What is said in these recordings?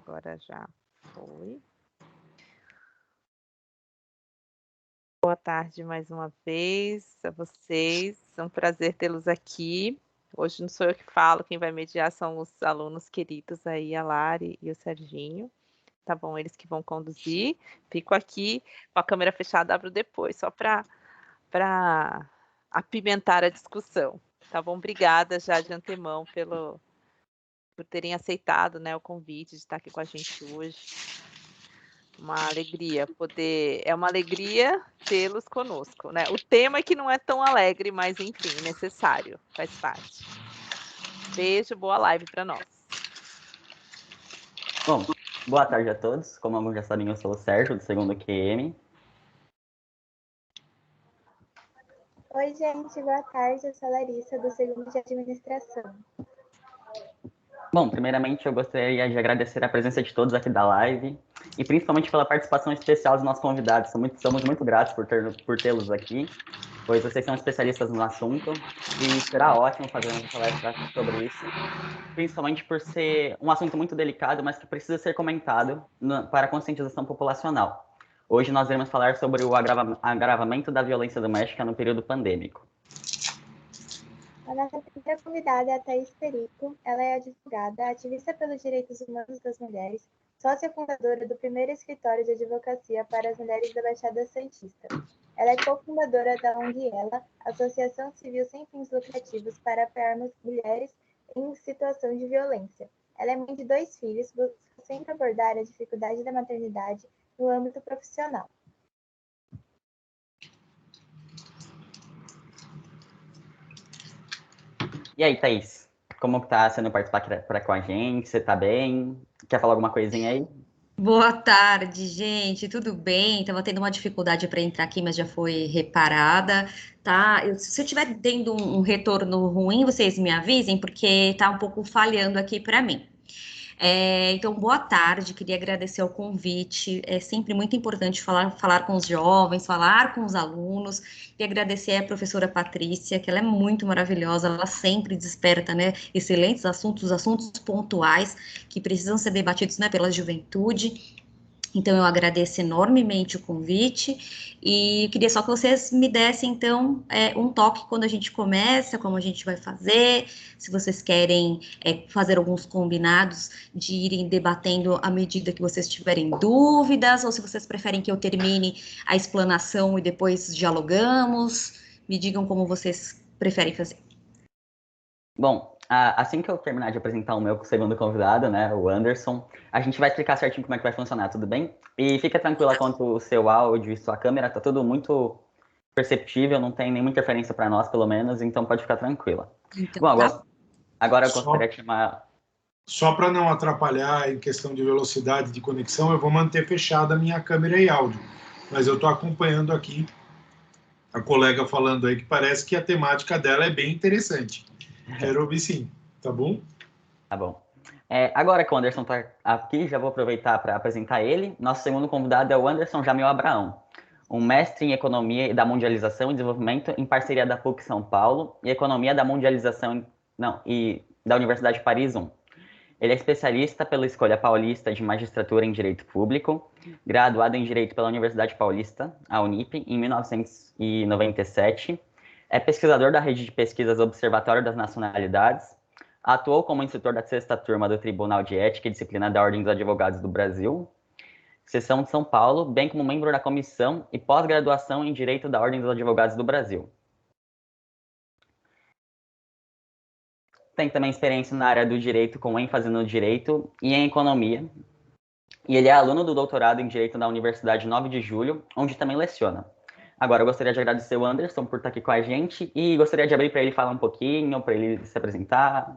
agora já foi. Boa tarde mais uma vez a vocês, é um prazer tê-los aqui. Hoje não sou eu que falo, quem vai mediar são os alunos queridos aí, a Lari e o Serginho. Tá bom, eles que vão conduzir. Fico aqui com a câmera fechada, abro depois, só para apimentar a discussão. Tá bom? Obrigada já de antemão por terem aceitado, né, o convite de estar aqui com a gente hoje. Uma alegria é uma alegria tê-los conosco, né? O tema é que não é tão alegre, mas enfim, necessário, faz parte. Beijo, boa live para nós. Bom, boa tarde a todos. Como alguns já sabem, eu sou o Sérgio, do segundo QM. Oi, gente, boa tarde. Eu sou a Larissa, do segundo de administração. Bom, primeiramente eu gostaria de agradecer a presença de todos aqui da live e principalmente pela participação especial dos nossos convidados. Somos muito gratos por tê-los aqui, pois vocês são especialistas no assunto e será ótimo fazer uma palestra sobre isso, principalmente por ser um assunto muito delicado, mas que precisa ser comentado para a conscientização populacional. Hoje nós iremos falar sobre o agravamento da violência doméstica no período pandêmico. A nossa primeira convidada é a Thaís Perico. Ela é advogada, ativista pelos direitos humanos das mulheres, sócia fundadora do primeiro escritório de advocacia para as mulheres da Baixada Santista. Ela é cofundadora da ONG Ela, Associação Civil Sem Fins Lucrativos para apoiarmos mulheres em situação de violência. Ela é mãe de 2 filhos, busca sempre abordar a dificuldade da maternidade no âmbito profissional. E aí, Thaís, como que tá sendo participar com a gente? Você tá bem? Quer falar alguma coisinha aí? Boa tarde, gente. Tudo bem? Tava tendo uma dificuldade para entrar aqui, mas já foi reparada, tá? Se eu estiver tendo um retorno ruim, vocês me avisem, porque tá um pouco falhando aqui para mim. Então, boa tarde, queria agradecer o convite. É sempre muito importante falar com os jovens, falar com os alunos, e agradecer a professora Patrícia, que ela é muito maravilhosa, ela sempre desperta, né, excelentes assuntos pontuais que precisam ser debatidos, né, pela juventude. Então, eu agradeço enormemente o convite e queria só que vocês me dessem, então, um toque quando a gente começa, como a gente vai fazer, se vocês querem fazer alguns combinados de irem debatendo à medida que vocês tiverem dúvidas, ou se vocês preferem que eu termine a explanação e depois dialogamos. Me digam como vocês preferem fazer. Bom, assim que eu terminar de apresentar o meu segundo convidado, né, o Anderson, a gente vai explicar certinho como é que vai funcionar, tudo bem? E fica tranquila quanto o seu áudio e sua câmera, tá tudo muito perceptível, não tem nenhuma interferência para nós, pelo menos, então pode ficar tranquila. Então, bom, tá. agora eu gostaria de chamar... Só para não atrapalhar em questão de velocidade de conexão, eu vou manter fechada a minha câmera e áudio, mas eu estou acompanhando aqui a colega falando aí que parece que a temática dela é bem interessante. Quero ouvir sim, tá bom? Tá bom. Agora que o Anderson está aqui, já vou aproveitar para apresentar ele. Nosso segundo convidado é o Anderson Jamil Abraão, um mestre em Economia da Mundialização e Desenvolvimento em parceria da PUC São Paulo e Economia da Mundialização e da Universidade Paris I. Ele é especialista pela Escola Paulista de Magistratura em Direito Público, graduado em Direito pela Universidade Paulista, a Unip, em 1997. É pesquisador da rede de pesquisas Observatório das Nacionalidades, atuou como instrutor da 6ª turma do Tribunal de Ética e Disciplina da Ordem dos Advogados do Brasil, seção de São Paulo, bem como membro da comissão e pós-graduação em Direito da Ordem dos Advogados do Brasil. Tem também experiência na área do direito, com ênfase no direito e em economia. E ele é aluno do doutorado em Direito na Universidade 9 de Julho, onde também leciona. Agora, eu gostaria de agradecer o Anderson por estar aqui com a gente e gostaria de abrir para ele falar um pouquinho, para ele se apresentar.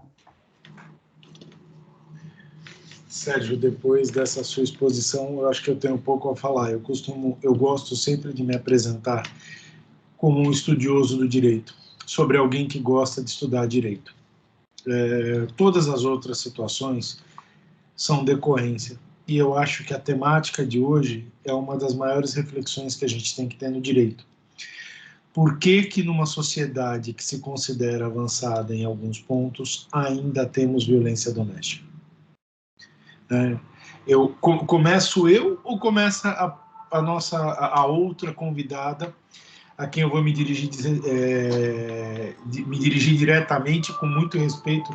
Sérgio, depois dessa sua exposição, eu acho que eu tenho um pouco a falar. Eu gosto sempre de me apresentar como um estudioso do direito, sobre alguém que gosta de estudar direito. Todas as outras situações são decorrência. E eu acho que a temática de hoje é uma das maiores reflexões que a gente tem que ter no direito. Por que numa sociedade que se considera avançada em alguns pontos, ainda temos violência doméstica? Começo eu ou começa a outra convidada, a quem eu vou me dirigir diretamente, com muito respeito,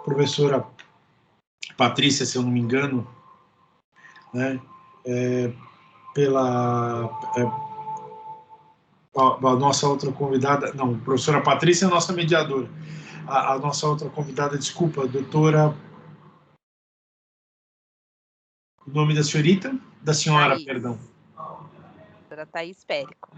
professora Patrícia, se eu não me engano, né? A nossa outra convidada, não, professora Patrícia é a nossa mediadora. A nossa outra convidada, desculpa, doutora... O nome da senhorita? Da senhora, Thaís. perdão. Doutora Thaís Périco.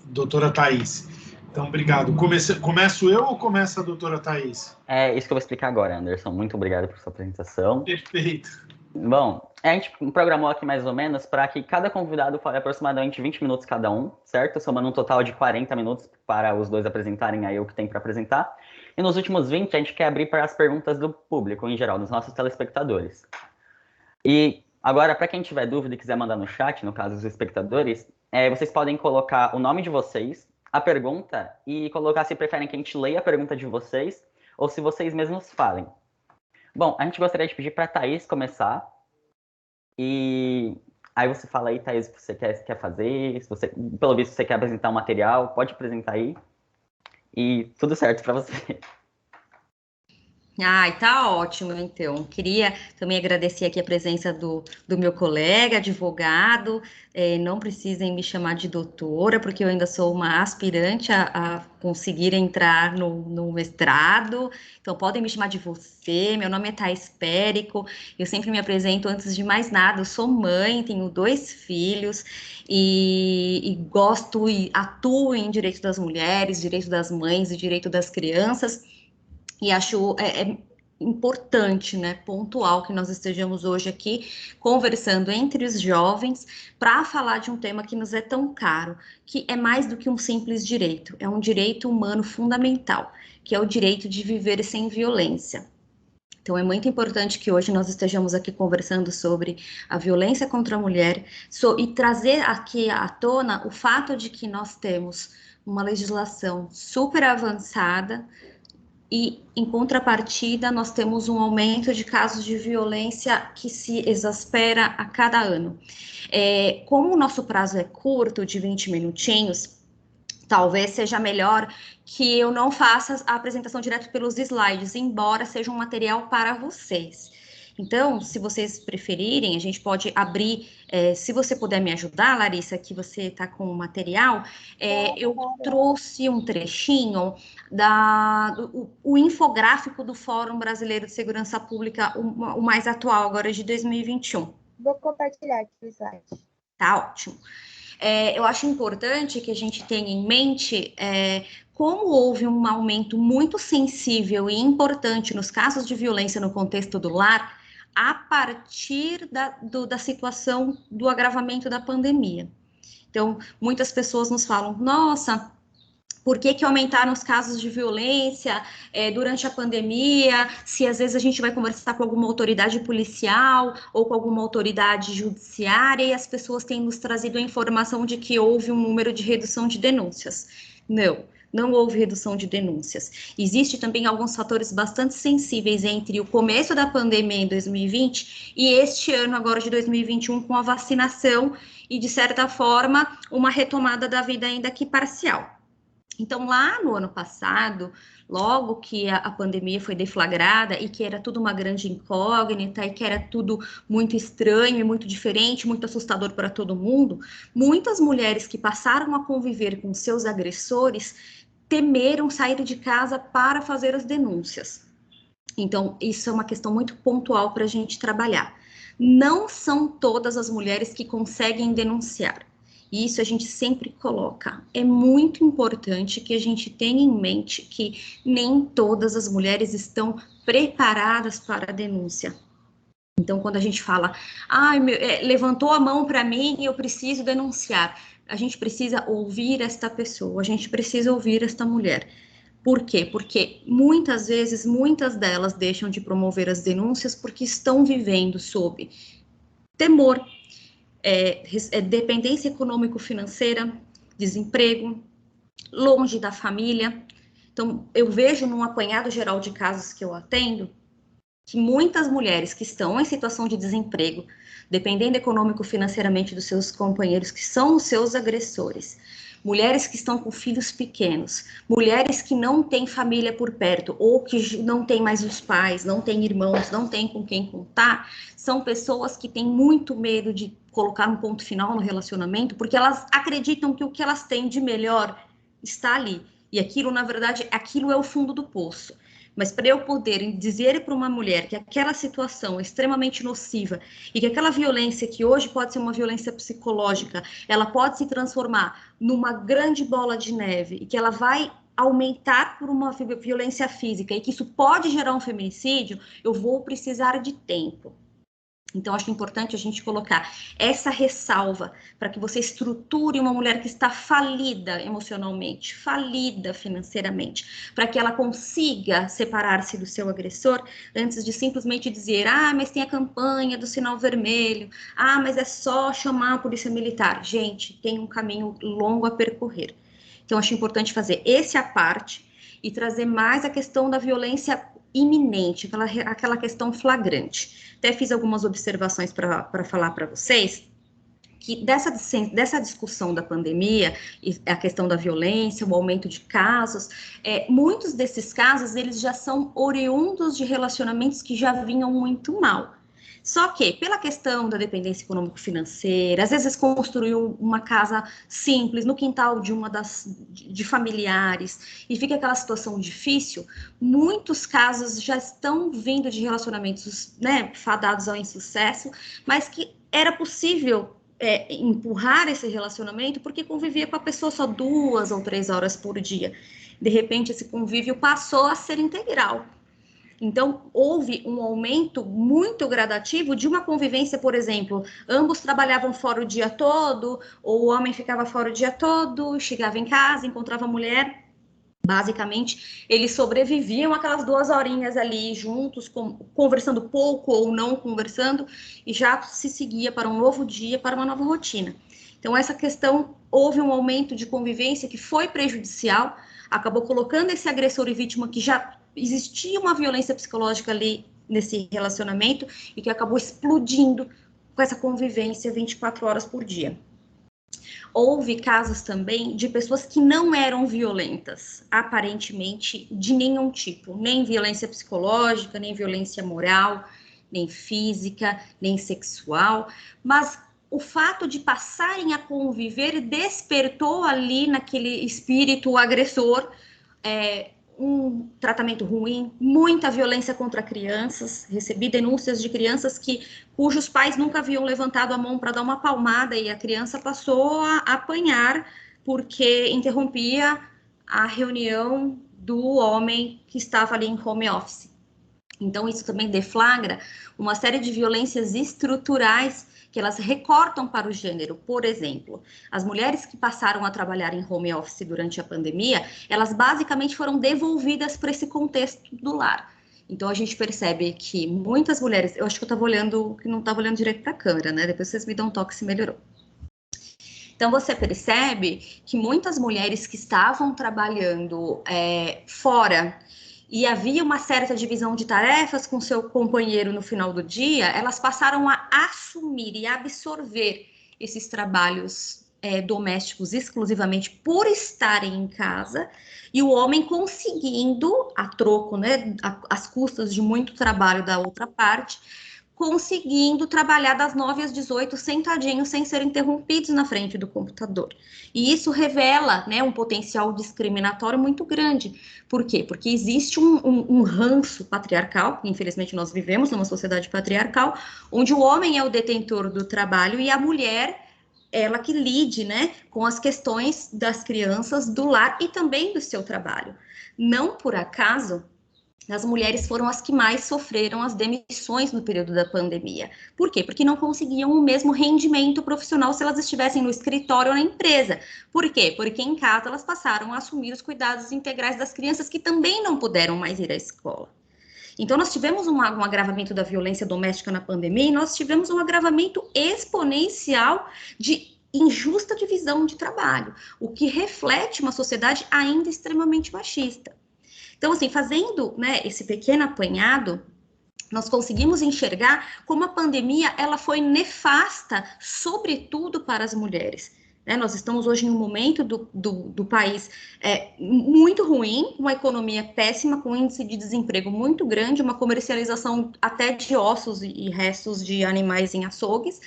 Doutora Thaís. Então, obrigado. Começo eu ou começa a doutora Thaís? É isso que eu vou explicar agora, Anderson. Muito obrigado por sua apresentação. Perfeito. Bom, a gente programou aqui mais ou menos para que cada convidado fale aproximadamente 20 minutos cada um, certo? Somando um total de 40 minutos para os dois apresentarem aí o que tem para apresentar. E nos últimos 20, a gente quer abrir para as perguntas do público, em geral, dos nossos telespectadores. E agora, para quem tiver dúvida e quiser mandar no chat, no caso dos espectadores, vocês podem colocar o nome de vocês, a pergunta, e colocar se preferem que a gente leia a pergunta de vocês ou se vocês mesmos falem. Bom, a gente gostaria de pedir para a Thaís começar. E aí você fala aí, Thaís, o que você quer fazer, se você, pelo visto você quer apresentar um material, pode apresentar aí. E tudo certo para você. Ai, tá ótimo, então. Queria também agradecer aqui a presença do meu colega, advogado. Não precisem me chamar de doutora, porque eu ainda sou uma aspirante a conseguir entrar no mestrado. Então, podem me chamar de você. Meu nome é Thaís Périco. Eu sempre me apresento antes de mais nada. Eu sou mãe, tenho 2 filhos e gosto e atuo em direito das mulheres, direito das mães e direito das crianças. E acho importante, né, pontual que nós estejamos hoje aqui conversando entre os jovens para falar de um tema que nos é tão caro, que é mais do que um simples direito, é um direito humano fundamental, que é o direito de viver sem violência. Então, é muito importante que hoje nós estejamos aqui conversando sobre a violência contra a mulher e trazer aqui à tona o fato de que nós temos uma legislação super avançada, e, em contrapartida, nós temos um aumento de casos de violência que se exaspera a cada ano. Como o nosso prazo é curto, de 20 minutinhos, talvez seja melhor que eu não faça a apresentação direto pelos slides, embora seja um material para vocês. Então, se vocês preferirem, a gente pode abrir, se você puder me ajudar, Larissa, que você está com o material, eu trouxe um trechinho o infográfico do Fórum Brasileiro de Segurança Pública, o mais atual, agora de 2021. Vou compartilhar aqui o slide. Tá ótimo. Eu acho importante que a gente tenha em mente como houve um aumento muito sensível e importante nos casos de violência no contexto do lar, a partir da situação do agravamento da pandemia. Então, muitas pessoas nos falam, nossa, por que aumentaram os casos de violência durante a pandemia, se às vezes a gente vai conversar com alguma autoridade policial ou com alguma autoridade judiciária e as pessoas têm nos trazido a informação de que houve um número de redução de denúncias. Não houve redução de denúncias. Existem também alguns fatores bastante sensíveis entre o começo da pandemia em 2020 e este ano agora de 2021 com a vacinação e, de certa forma, uma retomada da vida ainda que parcial. Então, lá no ano passado, logo que a pandemia foi deflagrada e que era tudo uma grande incógnita e que era tudo muito estranho e muito diferente, muito assustador para todo mundo, muitas mulheres que passaram a conviver com seus agressores temeram sair de casa para fazer as denúncias. Então, isso é uma questão muito pontual para a gente trabalhar. Não são todas as mulheres que conseguem denunciar. E isso a gente sempre coloca. É muito importante que a gente tenha em mente que nem todas as mulheres estão preparadas para a denúncia. Então, quando a gente fala, levantou a mão para mim e eu preciso denunciar, a gente precisa ouvir esta pessoa, a gente precisa ouvir esta mulher. Por quê? Porque muitas vezes, muitas delas deixam de promover as denúncias porque estão vivendo sob temor, dependência econômico-financeira, desemprego, longe da família. Então, eu vejo num apanhado geral de casos que eu atendo, que muitas mulheres que estão em situação de desemprego, dependendo econômico-financeiramente dos seus companheiros, que são os seus agressores, mulheres que estão com filhos pequenos, mulheres que não têm família por perto, ou que não têm mais os pais, não têm irmãos, não têm com quem contar, são pessoas que têm muito medo de colocar um ponto final no relacionamento, porque elas acreditam que o que elas têm de melhor está ali. E aquilo, na verdade, aquilo é o fundo do poço. Mas para eu poder dizer para uma mulher que aquela situação é extremamente nociva e que aquela violência, que hoje pode ser uma violência psicológica, ela pode se transformar numa grande bola de neve e que ela vai aumentar por uma violência física e que isso pode gerar um feminicídio, eu vou precisar de tempo. Então, acho importante a gente colocar essa ressalva para que você estruture uma mulher que está falida emocionalmente, falida financeiramente, para que ela consiga separar-se do seu agressor antes de simplesmente dizer, mas tem a campanha do sinal vermelho, mas é só chamar a polícia militar. Gente, tem um caminho longo a percorrer. Então, acho importante fazer esse à parte e trazer mais a questão da violência iminente, aquela questão flagrante. Até fiz algumas observações para falar para vocês, que dessa discussão da pandemia, e a questão da violência, o aumento de casos, muitos desses casos, eles já são oriundos de relacionamentos que já vinham muito mal. Só que, pela questão da dependência econômico-financeira, às vezes construiu uma casa simples no quintal de familiares e fica aquela situação difícil, muitos casos já estão vindo de relacionamentos, né, fadados ao insucesso, mas que era possível empurrar esse relacionamento porque convivia com a pessoa só 2 ou 3 horas por dia. De repente, esse convívio passou a ser integral. Então, houve um aumento muito gradativo de uma convivência, por exemplo, ambos trabalhavam fora o dia todo, ou o homem ficava fora o dia todo, chegava em casa, encontrava a mulher. Basicamente, eles sobreviviam aquelas 2 horinhas ali juntos, conversando pouco ou não conversando, e já se seguia para um novo dia, para uma nova rotina. Então, essa questão, houve um aumento de convivência que foi prejudicial, acabou colocando esse agressor e vítima que já existia uma violência psicológica ali nesse relacionamento e que acabou explodindo com essa convivência 24 horas por dia. Houve casos também de pessoas que não eram violentas, aparentemente de nenhum tipo, nem violência psicológica, nem violência moral, nem física, nem sexual, mas o fato de passarem a conviver despertou ali naquele espírito agressor um tratamento ruim, muita violência contra crianças. Recebi denúncias de crianças cujos pais nunca haviam levantado a mão para dar uma palmada e a criança passou a apanhar porque interrompia a reunião do homem que estava ali em home office. Então, isso também deflagra uma série de violências estruturais que elas recortam para o gênero. Por exemplo, as mulheres que passaram a trabalhar em home office durante a pandemia, elas basicamente foram devolvidas para esse contexto do lar. Então, a gente percebe que muitas mulheres... Eu acho que eu estava olhando, que não estava olhando direito para a câmera, né? Depois vocês me dão um toque se melhorou. Então, você percebe que muitas mulheres que estavam trabalhando fora e havia uma certa divisão de tarefas com seu companheiro no final do dia, elas passaram a assumir e absorver esses trabalhos domésticos exclusivamente por estarem em casa, e o homem conseguindo, a troco, né, às custas de muito trabalho da outra parte, conseguindo trabalhar das 9 às 18 sentadinhos, sem ser interrompidos na frente do computador. E isso revela, né, um potencial discriminatório muito grande. Por quê? Porque existe um ranço patriarcal, infelizmente nós vivemos numa sociedade patriarcal, onde o homem é o detentor do trabalho e a mulher, ela que lide, né, com as questões das crianças, do lar e também do seu trabalho. Não por acaso, as mulheres foram as que mais sofreram as demissões no período da pandemia. Por quê? Porque não conseguiam o mesmo rendimento profissional se elas estivessem no escritório ou na empresa. Por quê? Porque em casa elas passaram a assumir os cuidados integrais das crianças que também não puderam mais ir à escola. Então, nós tivemos um agravamento da violência doméstica na pandemia e nós tivemos um agravamento exponencial de injusta divisão de trabalho, o que reflete uma sociedade ainda extremamente machista. Então, assim, fazendo, né, esse pequeno apanhado, nós conseguimos enxergar como a pandemia ela foi nefasta, sobretudo para as mulheres. Nós estamos hoje em um momento do país muito ruim, uma economia péssima, com um índice de desemprego muito grande, uma comercialização até de ossos e restos de animais em açougues,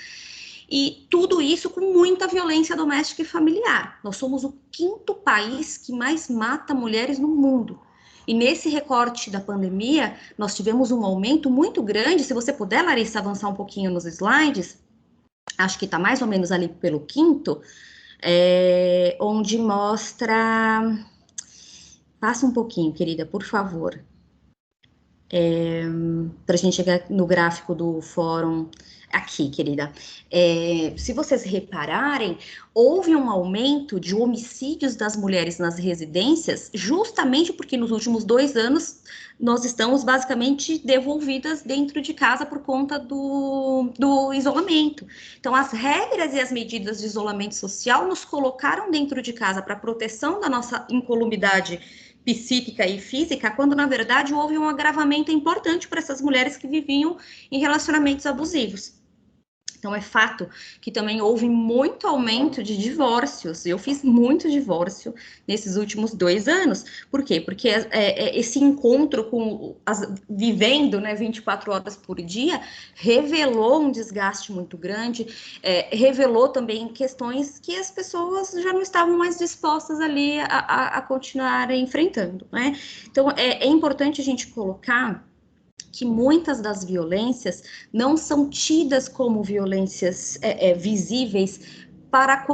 e tudo isso com muita violência doméstica e familiar. Nós somos o 5º país que mais mata mulheres no mundo. E nesse recorte da pandemia, nós tivemos um aumento muito grande. Se você puder, Larissa, avançar um pouquinho nos slides, acho que está mais ou menos ali pelo 5º, onde mostra... Passa um pouquinho, querida, por favor. Para a gente chegar no gráfico do fórum... Aqui, querida. Se vocês repararem, houve um aumento de homicídios das mulheres nas residências, justamente porque nos últimos 2 anos nós estamos basicamente devolvidas dentro de casa por conta do isolamento. Então, as regras e as medidas de isolamento social nos colocaram dentro de casa para proteção da nossa incolumidade psíquica e física, quando na verdade houve um agravamento importante para essas mulheres que viviam em relacionamentos abusivos. Então, é fato que também houve muito aumento de divórcios. Eu fiz muito divórcio nesses últimos 2 anos. Por quê? Porque esse encontro vivendo, né, 24 horas por dia, revelou um desgaste muito grande, revelou também questões que as pessoas já não estavam mais dispostas ali a continuar enfrentando, né? Então, é importante a gente colocar que muitas das violências não são tidas como violências visíveis para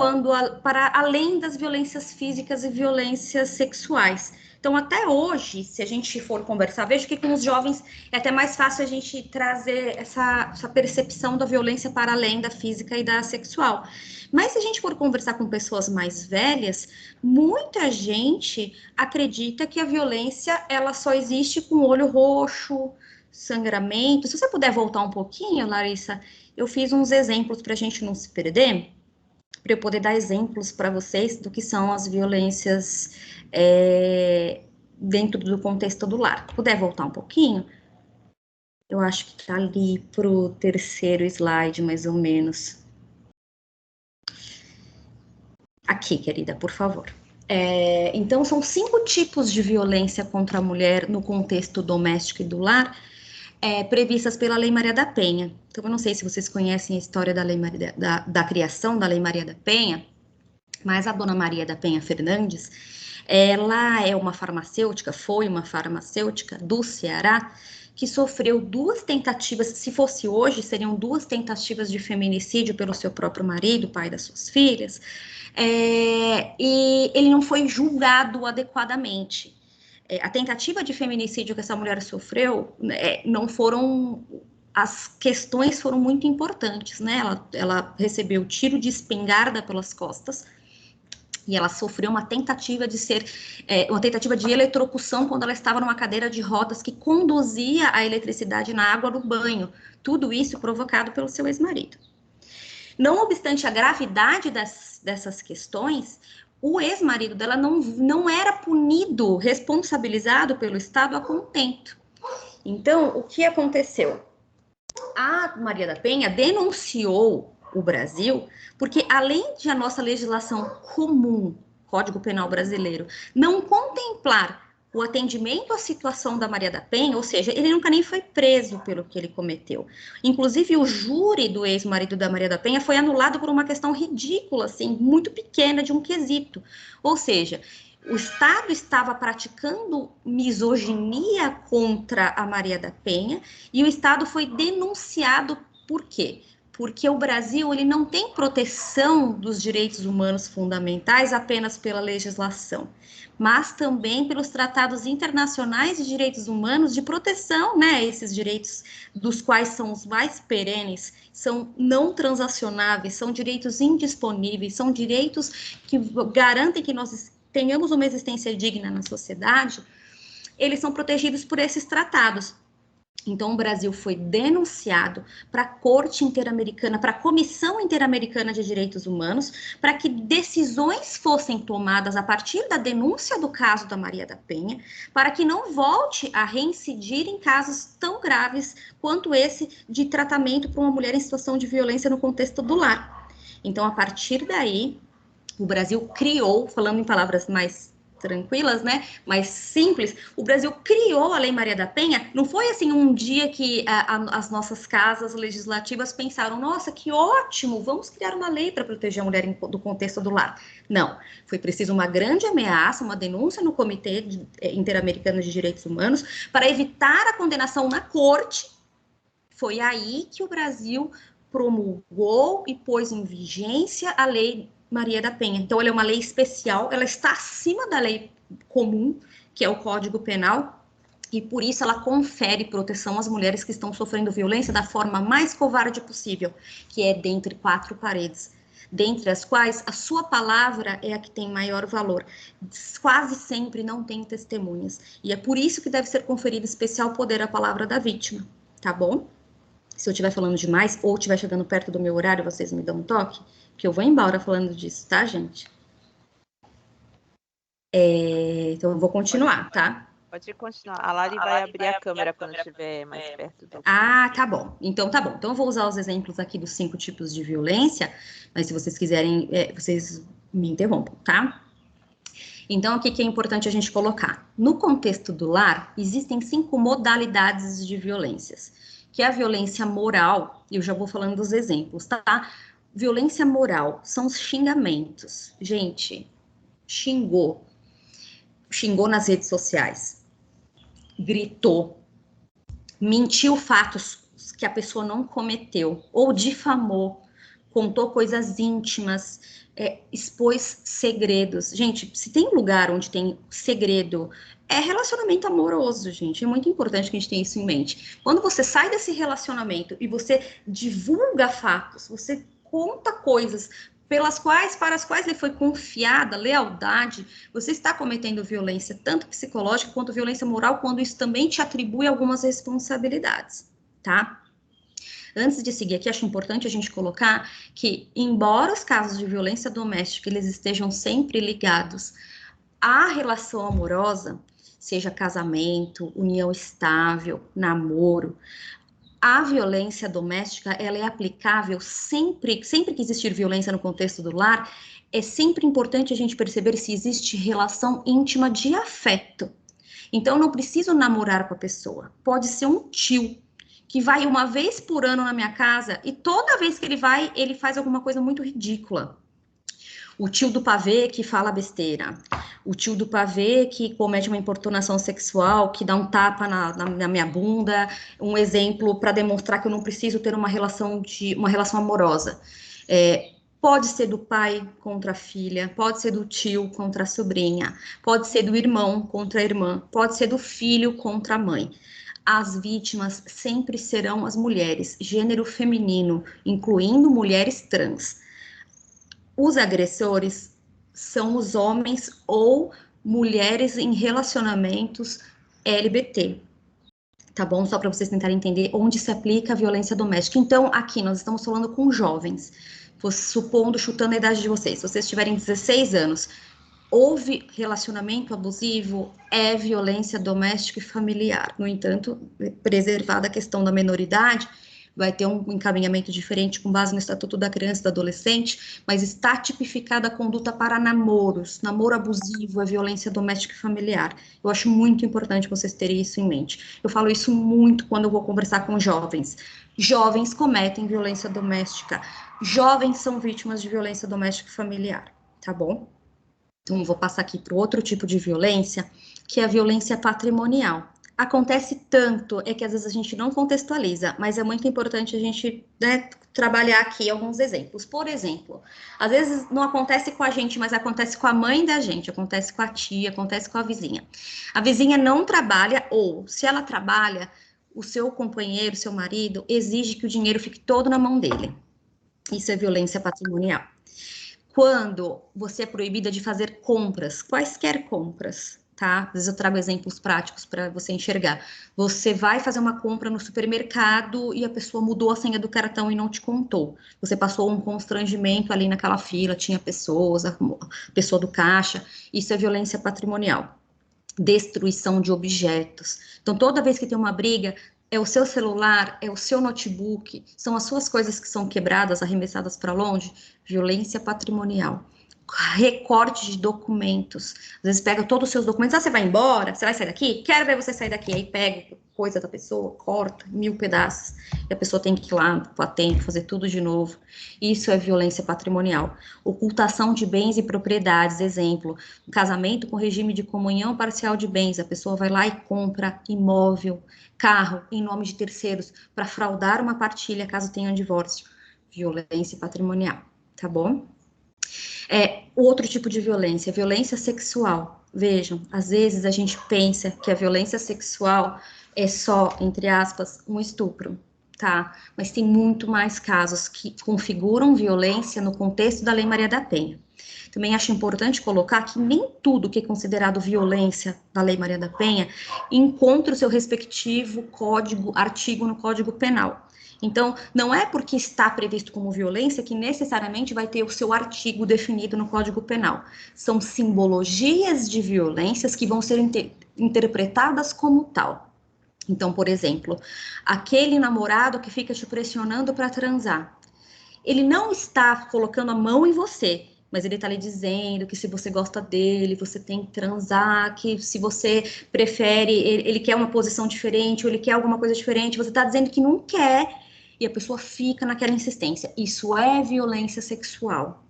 além das violências físicas e violências sexuais. Então, até hoje, se a gente for conversar, vejo que com os jovens é até mais fácil a gente trazer essa percepção da violência para além da física e da sexual. Mas se a gente for conversar com pessoas mais velhas, muita gente acredita que a violência ela só existe com olho roxo, sangramento. Se você puder voltar um pouquinho, Larissa, eu fiz uns exemplos para a gente não se perder, para eu poder dar exemplos para vocês do que são as violências dentro do contexto do lar. Se puder voltar um pouquinho, eu acho que está ali para o 3º slide, mais ou menos. Aqui, querida, por favor. Então, são 5 tipos de violência contra a mulher no contexto doméstico e do lar, previstas pela Lei Maria da Penha. Então, eu não sei se vocês conhecem a história da criação da Lei Maria da Penha, mas a dona Maria da Penha Fernandes, ela é uma farmacêutica, foi uma farmacêutica do Ceará, que sofreu 2 tentativas, se fosse hoje, seriam 2 tentativas de feminicídio pelo seu próprio marido, pai das suas filhas, e ele não foi julgado adequadamente. A tentativa de feminicídio que essa mulher sofreu, não foram... As questões foram muito importantes, né? Ela recebeu tiro de espingarda pelas costas e ela sofreu uma tentativa de eletrocução quando ela estava numa cadeira de rodas que conduzia a eletricidade na água do banho. Tudo isso provocado pelo seu ex-marido. Não obstante a gravidade dessas questões, o ex-marido dela não era punido, responsabilizado pelo Estado a contento. Então, o que aconteceu? A Maria da Penha denunciou o Brasil porque, além de a nossa legislação comum, Código Penal brasileiro, não contemplar o atendimento à situação da Maria da Penha, ou seja, ele nunca nem foi preso pelo que ele cometeu. Inclusive, o júri do ex-marido da Maria da Penha foi anulado por uma questão ridícula, assim, muito pequena, de um quesito. Ou seja, o Estado estava praticando misoginia contra a Maria da Penha e o Estado foi denunciado por quê? Porque o Brasil ele não tem proteção dos direitos humanos fundamentais apenas pela legislação, mas também pelos tratados internacionais de direitos humanos de proteção, né? Esses direitos dos quais são os mais perenes, são não transacionáveis, são direitos indisponíveis, são direitos que garantem que nós tenhamos uma existência digna na sociedade. Eles são protegidos por esses tratados. Então, o Brasil foi denunciado para a Corte Interamericana, para a Comissão Interamericana de Direitos Humanos, para que decisões fossem tomadas a partir da denúncia do caso da Maria da Penha, para que não volte a reincidir em casos tão graves quanto esse de tratamento para uma mulher em situação de violência no contexto do lar. Então, a partir daí, o Brasil criou, falando em palavras mais tranquilas, né, mais simples, o Brasil criou a Lei Maria da Penha. Não foi assim um dia que as nossas casas legislativas pensaram, nossa, que ótimo, vamos criar uma lei para proteger a mulher do contexto do lar. Não, foi preciso uma grande ameaça, uma denúncia no Comitê Interamericano de Direitos Humanos para evitar a condenação na corte. Foi aí que o Brasil promulgou e pôs em vigência a Lei Maria da Penha. Então, ela é uma lei especial, ela está acima da lei comum, que é o Código Penal, e por isso ela confere proteção às mulheres que estão sofrendo violência da forma mais covarde possível, que é dentre 4 paredes, dentre as quais a sua palavra é a que tem maior valor. Quase sempre não tem testemunhas, e é por isso que deve ser conferido especial poder à palavra da vítima, tá bom? Se eu estiver falando demais ou estiver chegando perto do meu horário, vocês me dão um toque, que eu vou embora falando disso, tá, gente? Então, eu vou continuar, tá? Pode continuar. A Lari vai abrir a câmera quando estiver mais perto do... Ah, tá bom. Então, tá bom. Então, eu vou usar os exemplos aqui dos 5 tipos de violência, mas se vocês quiserem, vocês me interrompam, tá? Então, o que é importante a gente colocar? No contexto do lar, existem 5 modalidades de violências, que é a violência moral, e eu já vou falando dos exemplos, tá? Violência moral são os xingamentos. Gente, xingou nas redes sociais, gritou, mentiu fatos que a pessoa não cometeu, ou difamou, contou coisas íntimas, expôs segredos. Gente, se tem lugar onde tem segredo, é relacionamento amoroso, gente. É muito importante que a gente tenha isso em mente. Quando você sai desse relacionamento e você divulga fatos, você conta coisas para as quais lhe foi confiada lealdade, você está cometendo violência, tanto psicológica quanto violência moral, quando isso também te atribui algumas responsabilidades, tá? Antes de seguir aqui, acho importante a gente colocar que, embora os casos de violência doméstica eles estejam sempre ligados à relação amorosa, seja casamento, união estável, namoro, a violência doméstica, ela é aplicável sempre que existir violência no contexto do lar, é sempre importante a gente perceber se existe relação íntima de afeto. Então, não preciso namorar com a pessoa. Pode ser um tio que vai uma vez por ano na minha casa e toda vez que ele vai, ele faz alguma coisa muito ridícula. O tio do pavê que fala besteira. O tio do pavê que comete uma importunação sexual, que dá um tapa na minha bunda. Um exemplo para demonstrar que eu não preciso ter uma relação amorosa. Pode ser do pai contra a filha, pode ser do tio contra a sobrinha, pode ser do irmão contra a irmã, pode ser do filho contra a mãe. As vítimas sempre serão as mulheres, gênero feminino, incluindo mulheres trans. Os agressores são os homens ou mulheres em relacionamentos LGBT, tá bom? Só para vocês tentarem entender onde se aplica a violência doméstica. Então, aqui nós estamos falando com jovens, chutando a idade de vocês. Se vocês tiverem 16 anos, houve relacionamento abusivo, é violência doméstica e familiar. No entanto, preservada a questão da menoridade, vai ter um encaminhamento diferente com base no Estatuto da Criança e do Adolescente, mas está tipificada a conduta para namoros. Namoro abusivo é violência doméstica e familiar. Eu acho muito importante vocês terem isso em mente. Eu falo isso muito quando eu vou conversar com jovens. Jovens cometem violência doméstica. Jovens são vítimas de violência doméstica e familiar, tá bom? Então, eu vou passar aqui para o outro tipo de violência, que é a violência patrimonial. Acontece tanto, que às vezes a gente não contextualiza, mas é muito importante a gente, né, trabalhar aqui alguns exemplos. Por exemplo, às vezes não acontece com a gente, mas acontece com a mãe da gente, acontece com a tia, acontece com a vizinha. A vizinha não trabalha, ou se ela trabalha, o seu companheiro, seu marido, exige que o dinheiro fique todo na mão dele. Isso é violência patrimonial. Quando você é proibida de fazer compras, quaisquer compras, tá? Às vezes eu trago exemplos práticos para você enxergar. Você vai fazer uma compra no supermercado e a pessoa mudou a senha do cartão e não te contou. Você passou um constrangimento ali naquela fila, tinha pessoas, a pessoa do caixa. Isso é violência patrimonial. Destruição de objetos. Então, toda vez que tem uma briga, é o seu celular, é o seu notebook, são as suas coisas que são quebradas, arremessadas para longe, violência patrimonial. Recorte de documentos. Às vezes pega todos os seus documentos, você vai embora? Você vai sair daqui? Quero ver você sair daqui. Aí pega coisa da pessoa, corta 1000 pedaços, e a pessoa tem que ir lá para o tempo, fazer tudo de novo. Isso é violência patrimonial. Ocultação de bens e propriedades, exemplo, um casamento com regime de comunhão parcial de bens, a pessoa vai lá e compra imóvel, carro, em nome de terceiros, para fraudar uma partilha, caso tenha um divórcio. Violência patrimonial, tá bom? Outro tipo de violência, violência sexual. Vejam, às vezes a gente pensa que a violência sexual é só, entre aspas, um estupro, tá? Mas tem muito mais casos que configuram violência no contexto da Lei Maria da Penha. Também acho importante colocar que nem tudo que é considerado violência da Lei Maria da Penha encontra o seu respectivo artigo no Código Penal. Então, não é porque está previsto como violência que necessariamente vai ter o seu artigo definido no Código Penal. São simbologias de violências que vão ser interpretadas como tal. Então, por exemplo, aquele namorado que fica te pressionando para transar. Ele não está colocando a mão em você, mas ele está lhe dizendo que se você gosta dele, você tem que transar, que se você prefere, ele quer uma posição diferente, ou ele quer alguma coisa diferente, você está dizendo que não quer, e a pessoa fica naquela insistência. Isso é violência sexual.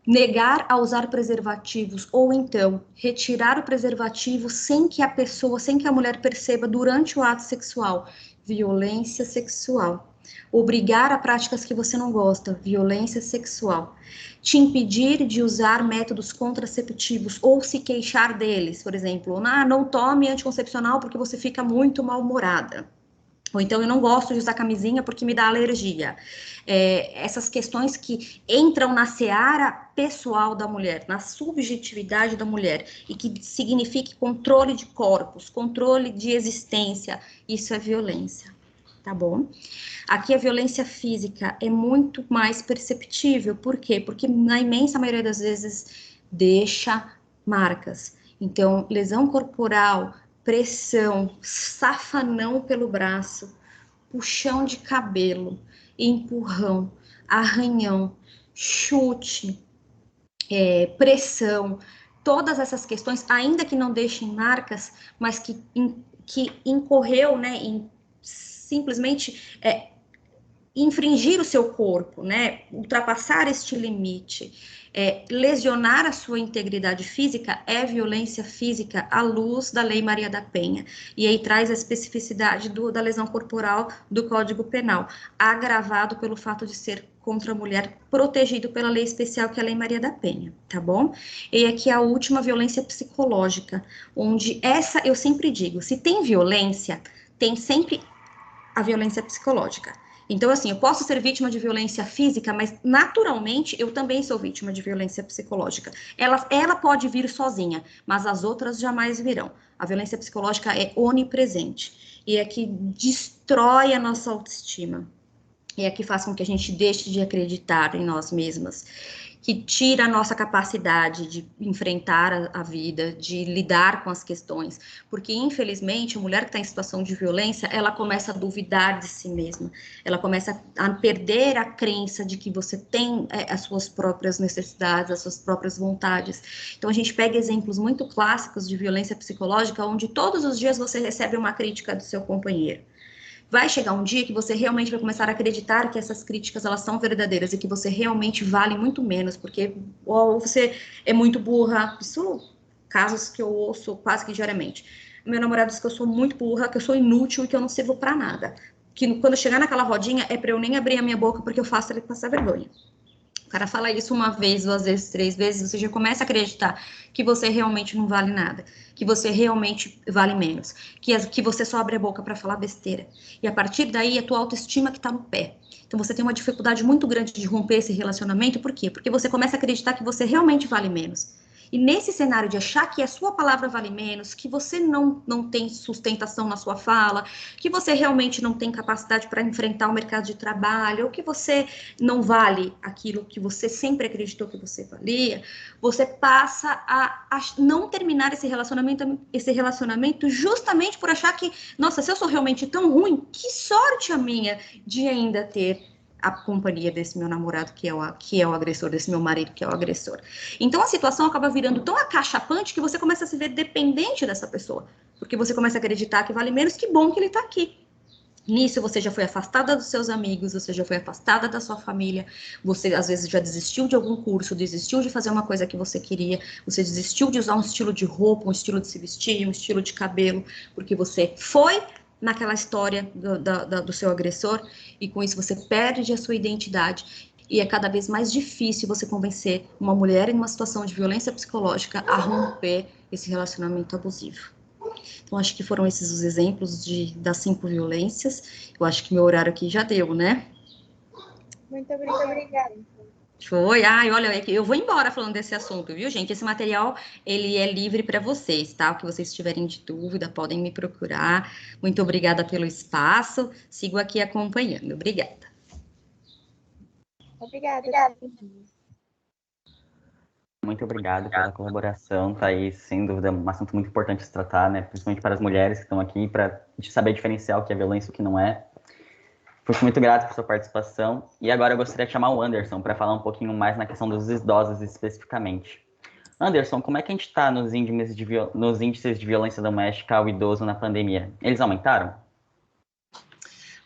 Negar a usar preservativos, ou então retirar o preservativo sem que a mulher perceba durante o ato sexual. Violência sexual. Obrigar a práticas que você não gosta. Violência sexual. Te impedir de usar métodos contraceptivos ou se queixar deles. Por exemplo, não tome anticoncepcional porque você fica muito mal-humorada. Ou então, eu não gosto de usar camisinha porque me dá alergia. Essas questões que entram na seara pessoal da mulher, na subjetividade da mulher, e que signifique controle de corpos, controle de existência, isso é violência, tá bom? Aqui a violência física é muito mais perceptível. Por quê? Porque na imensa maioria das vezes deixa marcas. Então, lesão corporal, pressão, safanão pelo braço, puxão de cabelo, empurrão, arranhão, chute, pressão, todas essas questões, ainda que não deixem marcas, mas que incorreu, né, em simplesmente infringir o seu corpo, né, ultrapassar este limite, lesionar a sua integridade física é violência física à luz da Lei Maria da Penha. E aí traz a especificidade da lesão corporal do Código Penal, agravado pelo fato de ser contra a mulher, protegido pela lei especial que é a Lei Maria da Penha, tá bom? E aqui a última, violência psicológica, onde eu sempre digo, se tem violência, tem sempre a violência psicológica. Então, assim, eu posso ser vítima de violência física, mas naturalmente eu também sou vítima de violência psicológica. Ela pode vir sozinha, mas as outras jamais virão. A violência psicológica é onipresente e é que destrói a nossa autoestima. E é que faz com que a gente deixe de acreditar em nós mesmas, que tira a nossa capacidade de enfrentar a vida, de lidar com as questões, porque infelizmente a mulher que está em situação de violência, ela começa a duvidar de si mesma, ela começa a perder a crença de que você tem as suas próprias necessidades, as suas próprias vontades. Então a gente pega exemplos muito clássicos de violência psicológica, onde todos os dias você recebe uma crítica do seu companheiro. Vai chegar um dia que você realmente vai começar a acreditar que essas críticas, elas são verdadeiras e que você realmente vale muito menos, porque ou você é muito burra. Isso, casos que eu ouço quase que diariamente. Meu namorado diz que eu sou muito burra, que eu sou inútil e que eu não sirvo pra nada. Que quando eu chegar naquela rodinha, é pra eu nem abrir a minha boca, porque eu faço ele passar vergonha. O cara fala isso uma vez, 2 vezes, 3 vezes, você já começa a acreditar que você realmente não vale nada, que você realmente vale menos, que você só abre a boca para falar besteira. E a partir daí, a tua autoestima que tá no pé. Então, você tem uma dificuldade muito grande de romper esse relacionamento, por quê? Porque você começa a acreditar que você realmente vale menos. E nesse cenário de achar que a sua palavra vale menos, que você não tem sustentação na sua fala, que você realmente não tem capacidade para enfrentar o mercado de trabalho, ou que você não vale aquilo que você sempre acreditou que você valia, você passa a não terminar esse relacionamento justamente por achar que, nossa, se eu sou realmente tão ruim, que sorte a minha de ainda ter a companhia desse meu namorado que é o agressor, desse meu marido que é o agressor. Então a situação acaba virando tão acachapante que você começa a se ver dependente dessa pessoa, porque você começa a acreditar que vale menos, que bom que ele está aqui. Nisso você já foi afastada dos seus amigos, você já foi afastada da sua família, você às vezes já desistiu de algum curso, desistiu de fazer uma coisa que você queria, você desistiu de usar um estilo de roupa, um estilo de se vestir, um estilo de cabelo, porque você foi naquela história do seu agressor, e com isso você perde a sua identidade, e é cada vez mais difícil você convencer uma mulher em uma situação de violência psicológica a romper esse relacionamento abusivo. Então, acho que foram esses os exemplos das 5 violências. Eu acho que meu horário aqui já deu, né? Muito obrigada. Foi. Ai, olha, eu vou embora falando desse assunto, viu, gente? Esse material, ele é livre para vocês, tá? O que vocês tiverem de dúvida, podem me procurar. Muito obrigada pelo espaço. Sigo aqui acompanhando. Obrigada. Obrigada. Muito obrigado pela colaboração, Thaís. Sem dúvida, um assunto muito importante de se tratar, né? Principalmente para as mulheres que estão aqui, para saber diferenciar o que é violência e o que não é. Fui muito grato por sua participação. E agora eu gostaria de chamar o Anderson para falar um pouquinho mais na questão dos idosos especificamente. Anderson, como é que a gente está nos índices de violência doméstica ao idoso na pandemia? Eles aumentaram?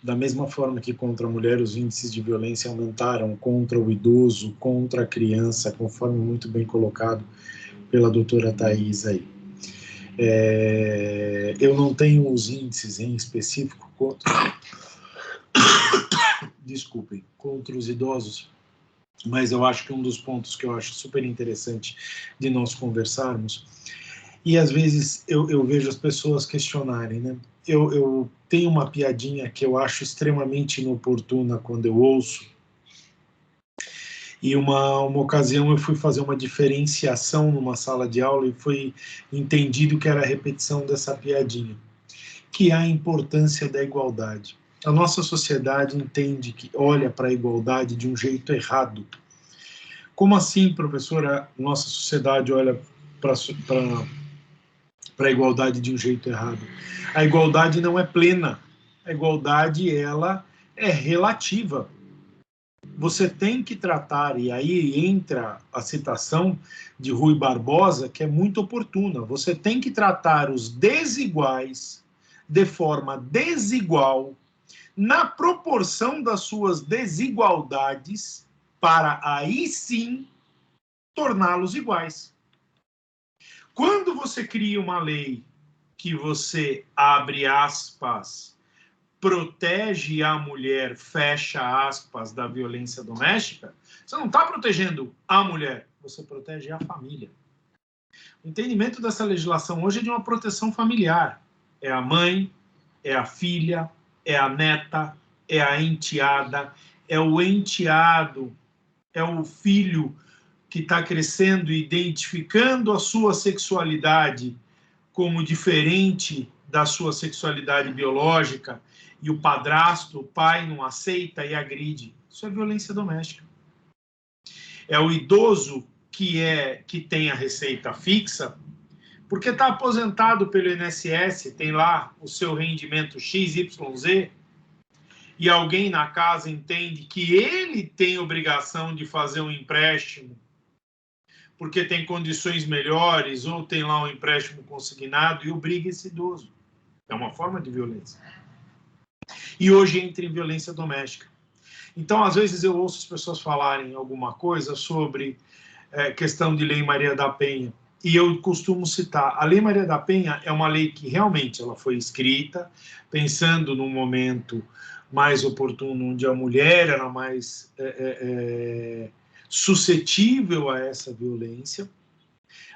Da mesma forma que contra a mulher, os índices de violência aumentaram contra o idoso, contra a criança, conforme muito bem colocado pela doutora Thaís aí. Eu não tenho os índices em específico contra os idosos, mas eu acho que um dos pontos que eu acho super interessante de nós conversarmos, e às vezes eu vejo as pessoas questionarem, né? Eu tenho uma piadinha que eu acho extremamente inoportuna quando eu ouço, e uma ocasião eu fui fazer uma diferenciação numa sala de aula e foi entendido que era a repetição dessa piadinha, que é a importância da igualdade. A nossa sociedade entende que olha para a igualdade de um jeito errado. Como assim, professora, nossa sociedade olha para a igualdade de um jeito errado? A igualdade não é plena. A igualdade, ela é relativa. Você tem que tratar, e aí entra a citação de Rui Barbosa, que é muito oportuna, você tem que tratar os desiguais de forma desigual, na proporção das suas desigualdades, para aí sim torná-los iguais. Quando você cria uma lei que você, abre aspas, protege a mulher, fecha aspas, da violência doméstica, você não está protegendo a mulher, você protege a família. O entendimento dessa legislação hoje é de uma proteção familiar. É a mãe, é a filha, é a neta, é a enteada, é o enteado, é o filho que está crescendo e identificando a sua sexualidade como diferente da sua sexualidade biológica, e o padrasto, o pai, não aceita e agride. Isso é violência doméstica. É o idoso que tem a receita fixa, porque está aposentado pelo INSS, tem lá o seu rendimento XYZ, e alguém na casa entende que ele tem obrigação de fazer um empréstimo porque tem condições melhores, ou tem lá um empréstimo consignado, e obriga esse idoso. É uma forma de violência. E hoje entra em violência doméstica. Então, às vezes, eu ouço as pessoas falarem alguma coisa sobre questão de Lei Maria da Penha, e eu costumo citar, a Lei Maria da Penha é uma lei que realmente ela foi escrita pensando num momento mais oportuno, onde a mulher era mais suscetível a essa violência,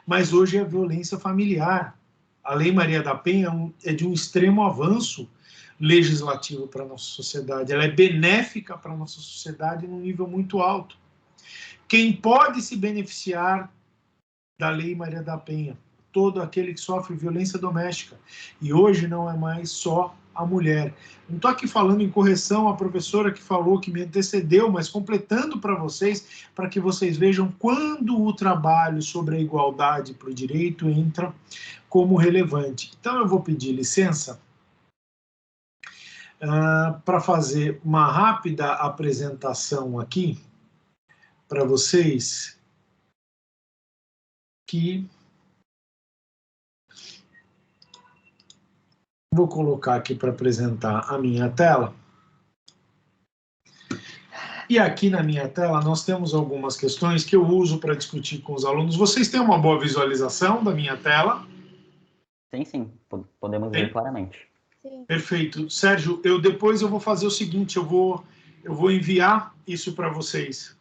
mas hoje é a violência familiar. A Lei Maria da Penha é de um extremo avanço legislativo para a nossa sociedade, ela é benéfica para a nossa sociedade num nível muito alto. Quem pode se beneficiar da Lei Maria da Penha, todo aquele que sofre violência doméstica. E hoje não é mais só a mulher. Não estou aqui falando em correção à professora que falou, que me antecedeu, mas completando para vocês, para que vocês vejam quando o trabalho sobre a igualdade para o direito entra como relevante. Então eu vou pedir licença para fazer uma rápida apresentação aqui para vocês, que vou colocar aqui para apresentar a minha tela. E aqui na minha tela nós temos algumas questões que eu uso para discutir com os alunos. Vocês têm uma boa visualização da minha tela? Sim. Podemos ver claramente. Sim. Perfeito. Sérgio, depois eu vou fazer o seguinte, eu vou enviar isso para vocês.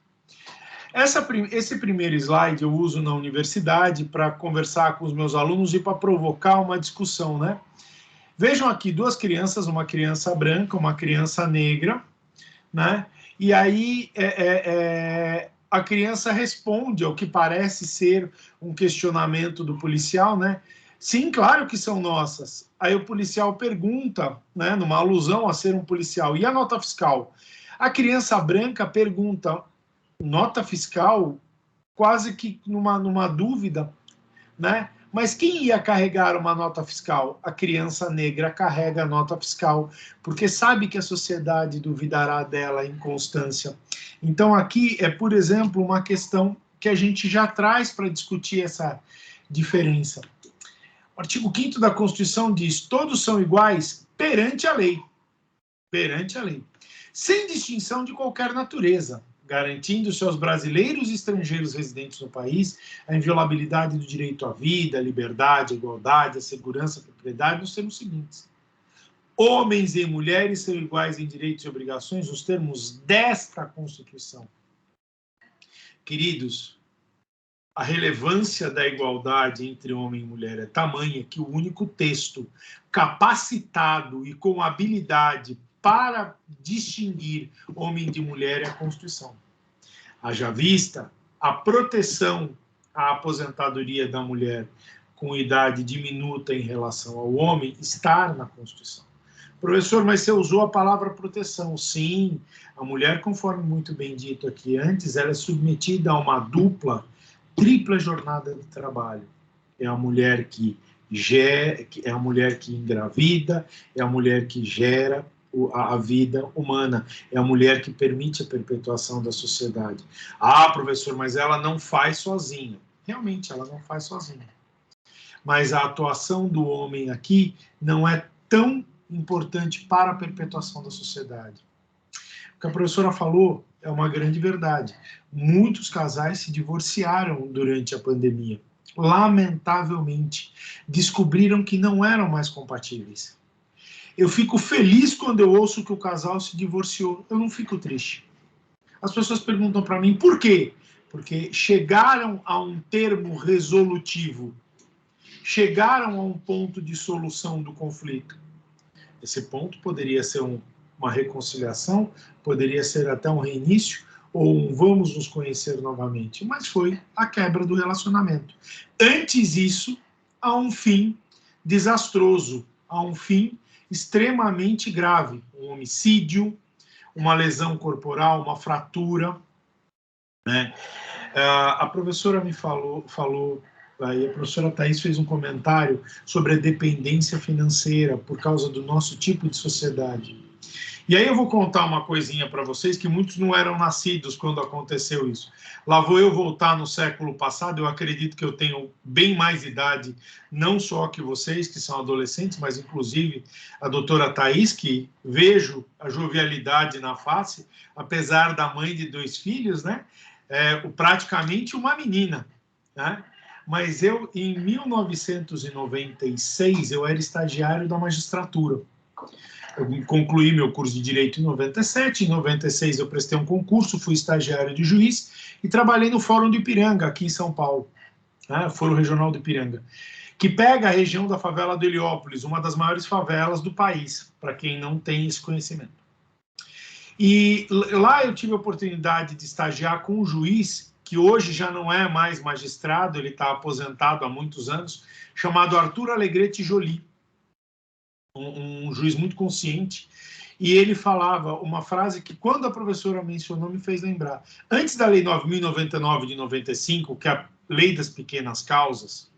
Esse primeiro slide eu uso na universidade para conversar com os meus alunos e para provocar uma discussão, né? Vejam aqui duas crianças, uma criança branca, uma criança negra, né? E aí a criança responde ao que parece ser um questionamento do policial, né? Sim, claro que são nossas. Aí o policial pergunta, né, numa alusão a ser um policial, e a nota fiscal? A criança branca pergunta, nota fiscal, quase que numa dúvida, né? Mas quem ia carregar uma nota fiscal? A criança negra carrega a nota fiscal, porque sabe que a sociedade duvidará dela em constância. Então aqui é, por exemplo, uma questão que a gente já traz para discutir essa diferença. O artigo 5º da Constituição diz: todos são iguais perante a lei. Perante a lei. Sem distinção de qualquer natureza, garantindo-se aos brasileiros e estrangeiros residentes no país a inviolabilidade do direito à vida, à liberdade, à igualdade, à segurança, à propriedade, nos termos seguintes. Homens e mulheres são iguais em direitos e obrigações nos termos desta Constituição. Queridos, a relevância da igualdade entre homem e mulher é tamanha que o único texto capacitado e com habilidade para distinguir homem de mulher é a Constituição. Haja vista a proteção à aposentadoria da mulher com idade diminuta em relação ao homem estar na Constituição. Professor, mas você usou a palavra proteção. Sim, a mulher, conforme muito bem dito aqui antes, ela é submetida a uma tripla jornada de trabalho. É a mulher que é a mulher que engravida, é a mulher que gera a vida humana, é a mulher que permite a perpetuação da sociedade. Ah, professor, mas ela não faz sozinha. Realmente, ela não faz sozinha. Mas a atuação do homem aqui não é tão importante para a perpetuação da sociedade. O que a professora falou é uma grande verdade. Muitos casais se divorciaram durante a pandemia. Lamentavelmente, descobriram que não eram mais compatíveis. Eu fico feliz quando eu ouço que o casal se divorciou. Eu não fico triste. As pessoas perguntam para mim, por quê? Porque chegaram a um termo resolutivo. Chegaram a um ponto de solução do conflito. Esse ponto poderia ser uma reconciliação, poderia ser até um reinício, ou um vamos nos conhecer novamente, mas foi a quebra do relacionamento. Antes disso, há um fim desastroso, há um fim extremamente grave, um homicídio, uma lesão corporal, uma fratura, né? A professora me falou, aí a professora Thaís fez um comentário sobre a dependência financeira por causa do nosso tipo de sociedade. E aí eu vou contar uma coisinha para vocês, que muitos não eram nascidos quando aconteceu isso. Lá vou eu voltar no século passado, eu acredito que eu tenho bem mais idade, não só que vocês, que são adolescentes, mas inclusive a doutora Thaís, que vejo a jovialidade na face, apesar da mãe de 2 filhos, né? Praticamente uma menina, né? Mas eu, em 1996, eu era estagiário da magistratura. Eu concluí meu curso de Direito em 97, em 96 eu prestei um concurso, fui estagiário de juiz e trabalhei no Fórum do Ipiranga, aqui em São Paulo, né? Fórum Regional do Ipiranga, que pega a região da favela do Heliópolis, uma das maiores favelas do país, para quem não tem esse conhecimento. E lá eu tive a oportunidade de estagiar com um juiz que hoje já não é mais magistrado, ele está aposentado há muitos anos, chamado Arthur Alegrete Joly, um juiz muito consciente, e ele falava uma frase que, quando a professora mencionou, me fez lembrar. Antes da Lei 9.099 de 95, que é a Lei das Pequenas Causas,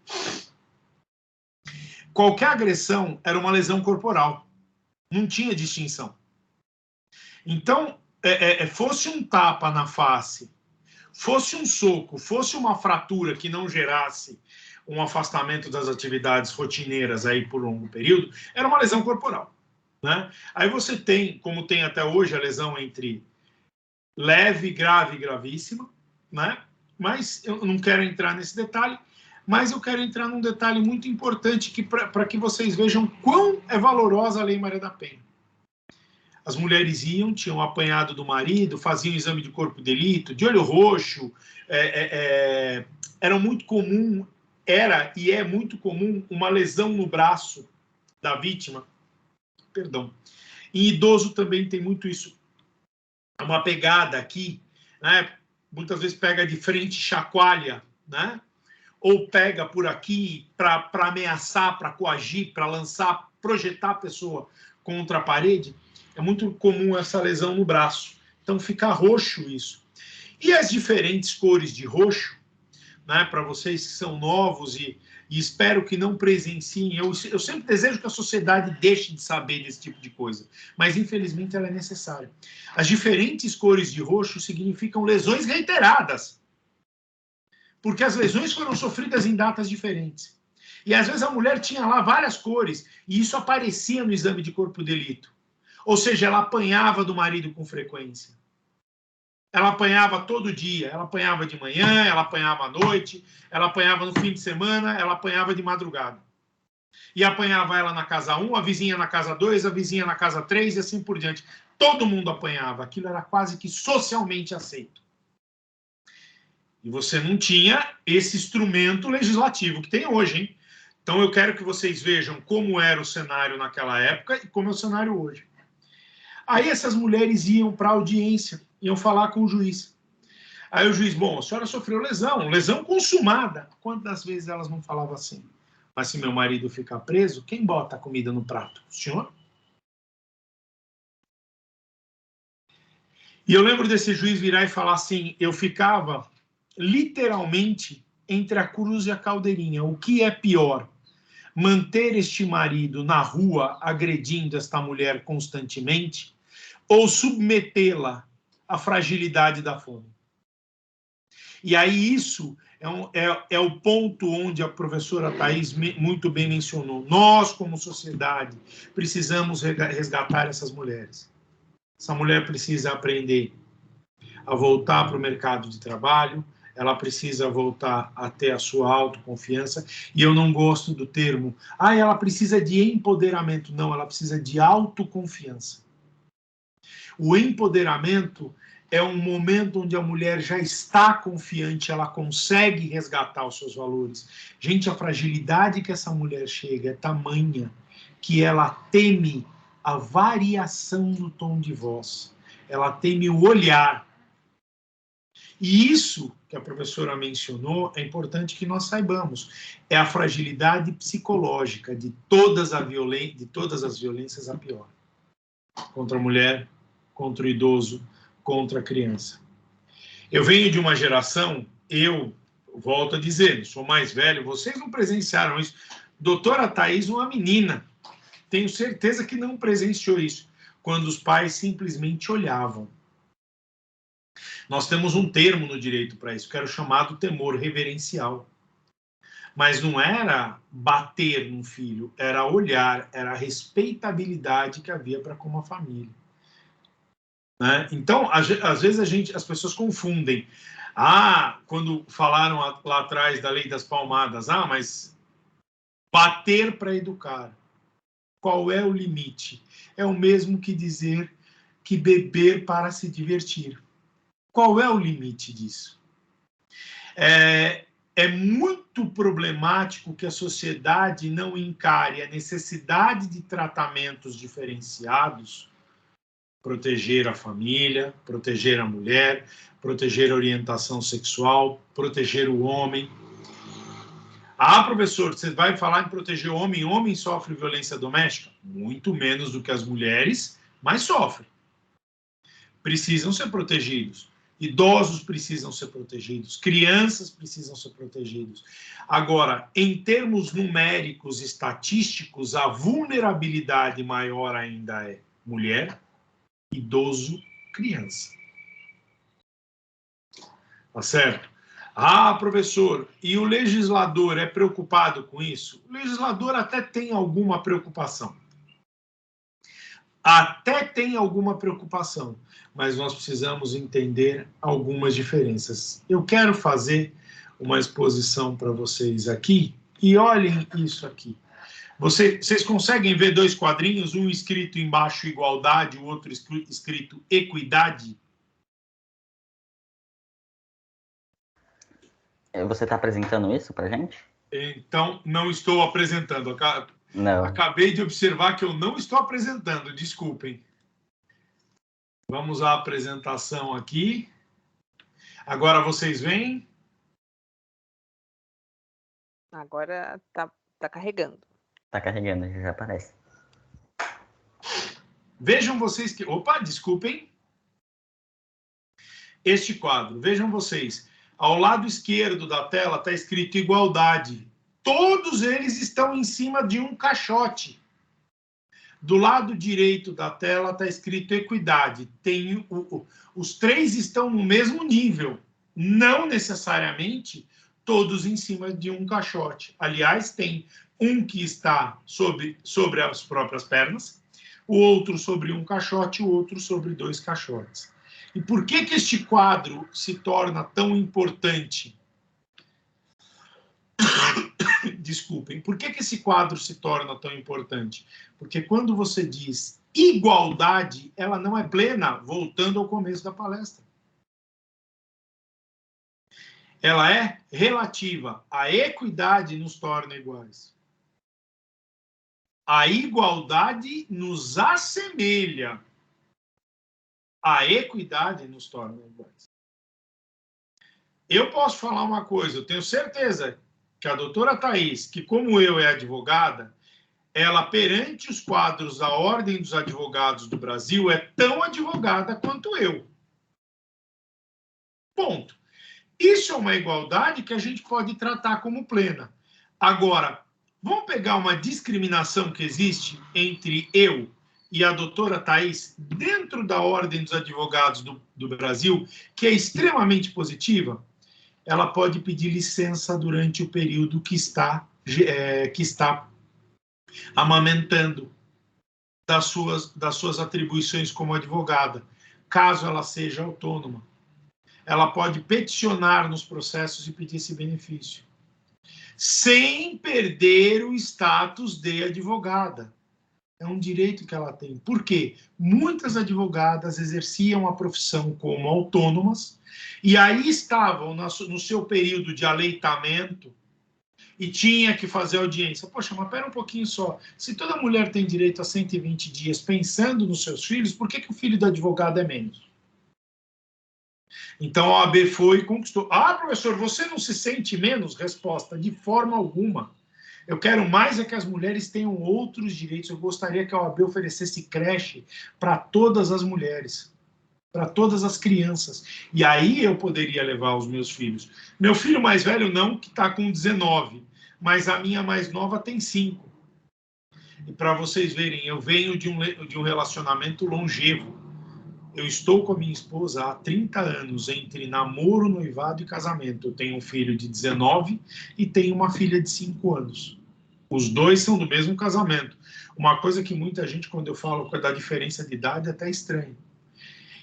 qualquer agressão era uma lesão corporal, não tinha distinção. Então, fosse um tapa na face, fosse um soco, fosse uma fratura que não gerasse um afastamento das atividades rotineiras aí por longo período, era uma lesão corporal, né? Aí você tem, como tem até hoje, a lesão entre leve, grave e gravíssima, né? Mas eu não quero entrar nesse detalhe, mas eu quero entrar num detalhe muito importante para que vocês vejam quão é valorosa a Lei Maria da Penha. As mulheres iam, tinham apanhado do marido, faziam exame de corpo de delito, de olho roxo, era muito comum, era e é muito comum uma lesão no braço da vítima. Perdão. Em idoso também tem muito isso. Uma pegada aqui, né? Muitas vezes pega de frente, chacoalha, né? Ou pega por aqui para ameaçar, para coagir, para lançar, projetar a pessoa contra a parede. É muito comum essa lesão no braço. Então fica roxo isso. E as diferentes cores de roxo, né, para vocês que são novos e espero que não presenciem, eu sempre desejo que a sociedade deixe de saber desse tipo de coisa, mas infelizmente ela é necessária. As diferentes cores de roxo significam lesões reiteradas, porque as lesões foram sofridas em datas diferentes. E às vezes a mulher tinha lá várias cores, e isso aparecia no exame de corpo de delito. Ou seja, ela apanhava do marido com frequência. Ela apanhava todo dia, ela apanhava de manhã, ela apanhava à noite, ela apanhava no fim de semana, ela apanhava de madrugada. E apanhava ela na casa 1, a vizinha na casa 2, a vizinha na casa 3 e assim por diante. Todo mundo apanhava, aquilo era quase que socialmente aceito. E você não tinha esse instrumento legislativo que tem hoje, hein? Então eu quero que vocês vejam como era o cenário naquela época e como é o cenário hoje. Aí essas mulheres iam para a audiência, iam falar com o juiz. Aí o juiz, bom, a senhora sofreu lesão consumada. Quantas vezes elas não falavam assim? Mas se meu marido ficar preso, quem bota a comida no prato? O senhor? E eu lembro desse juiz virar e falar assim, eu ficava literalmente entre a cruz e a caldeirinha. O que é pior? Manter este marido na rua agredindo esta mulher constantemente ou submetê-la à fragilidade da fome? E aí isso é o ponto onde a professora Thais muito bem mencionou. Nós, como sociedade, precisamos resgatar essas mulheres. Essa mulher precisa aprender a voltar para o mercado de trabalho, ela precisa voltar a ter a sua autoconfiança, e eu não gosto do termo, ela precisa de empoderamento. Não, ela precisa de autoconfiança. O empoderamento é um momento onde a mulher já está confiante, ela consegue resgatar os seus valores. Gente, a fragilidade que essa mulher chega é tamanha que ela teme a variação do tom de voz, ela teme o olhar. E isso que a professora mencionou é importante que nós saibamos. É a fragilidade psicológica de todas as violências a pior. Contra a mulher, contra o idoso, contra a criança. Eu venho de uma geração, eu volto a dizer, sou mais velho, vocês não presenciaram isso. Doutora Thais, uma menina, tenho certeza que não presenciou isso, quando os pais simplesmente olhavam. Nós temos um termo no direito para isso, que era o chamado temor reverencial. Mas não era bater no filho, era olhar, era a respeitabilidade que havia para com uma família. Né? Então, às vezes as pessoas confundem. Quando falaram lá atrás da lei das palmadas, mas bater para educar. Qual é o limite? É o mesmo que dizer que beber para se divertir. Qual é o limite disso? É muito problemático que a sociedade não encare a necessidade de tratamentos diferenciados proteger a família, proteger a mulher, proteger a orientação sexual, proteger o homem. Ah, professor, você vai falar em proteger o homem? Homem sofre violência doméstica? Muito menos do que as mulheres, mas sofre. Precisam ser protegidos. Idosos precisam ser protegidos. Crianças precisam ser protegidos. Agora, em termos numéricos, estatísticos, a vulnerabilidade maior ainda é mulher, idoso, criança. Tá certo? Ah, professor, e o legislador é preocupado com isso? O legislador até tem alguma preocupação. Até tem alguma preocupação, mas nós precisamos entender algumas diferenças. Eu quero fazer uma exposição para vocês aqui, e olhem isso aqui. Vocês conseguem ver dois quadrinhos, um escrito embaixo igualdade, o outro escrito equidade? Você está apresentando isso para a gente? Então, não estou apresentando. Não. Acabei de observar que eu não estou apresentando, desculpem. Vamos à apresentação aqui. Agora vocês veem? Agora tá carregando. Está carregando, já aparece. Vejam vocês que... Opa, desculpem. Este quadro, vejam vocês. Ao lado esquerdo da tela está escrito igualdade. Todos eles estão em cima de um caixote. Do lado direito da tela está escrito equidade. Os três estão no mesmo nível. Não necessariamente todos em cima de um caixote. Aliás, tem um que está sobre as próprias pernas, o outro sobre um caixote, o outro sobre dois caixotes. E por que este quadro se torna tão importante? Desculpem. Por que esse quadro se torna tão importante? Porque quando você diz igualdade, ela não é plena, voltando ao começo da palestra. Ela é relativa. A equidade nos torna iguais. A igualdade nos assemelha. A equidade nos torna iguais. Eu posso falar uma coisa, eu tenho certeza que a doutora Thaís, que como eu é advogada, ela perante os quadros da Ordem dos Advogados do Brasil é tão advogada quanto eu. Ponto. Isso é uma igualdade que a gente pode tratar como plena. Agora, vamos pegar uma discriminação que existe entre eu e a doutora Thaís dentro da Ordem dos Advogados do Brasil, que é extremamente positiva. Ela pode pedir licença durante o período que está amamentando das suas atribuições como advogada, caso ela seja autônoma. Ela pode peticionar nos processos e pedir esse benefício, sem perder o status de advogada. É um direito que ela tem. Por quê? Muitas advogadas exerciam a profissão como autônomas e aí estavam no seu período de aleitamento e tinha que fazer audiência. Poxa, mas pera um pouquinho só. Se toda mulher tem direito a 120 dias pensando nos seus filhos, por que o filho do advogado é menos? Então a OAB foi e conquistou. Ah, professor, você não se sente menos? Resposta, de forma alguma. Eu quero mais é que as mulheres tenham outros direitos. Eu gostaria que a OAB oferecesse creche para todas as mulheres, para todas as crianças. E aí eu poderia levar os meus filhos. Meu filho mais velho não, que está com 19, mas a minha mais nova tem 5. E para vocês verem, eu venho de um relacionamento longevo. Eu estou com a minha esposa há 30 anos, entre namoro, noivado e casamento. Eu tenho um filho de 19 e tenho uma filha de 5 anos. Os dois são do mesmo casamento. Uma coisa que muita gente, quando eu falo da diferença de idade, até estranha.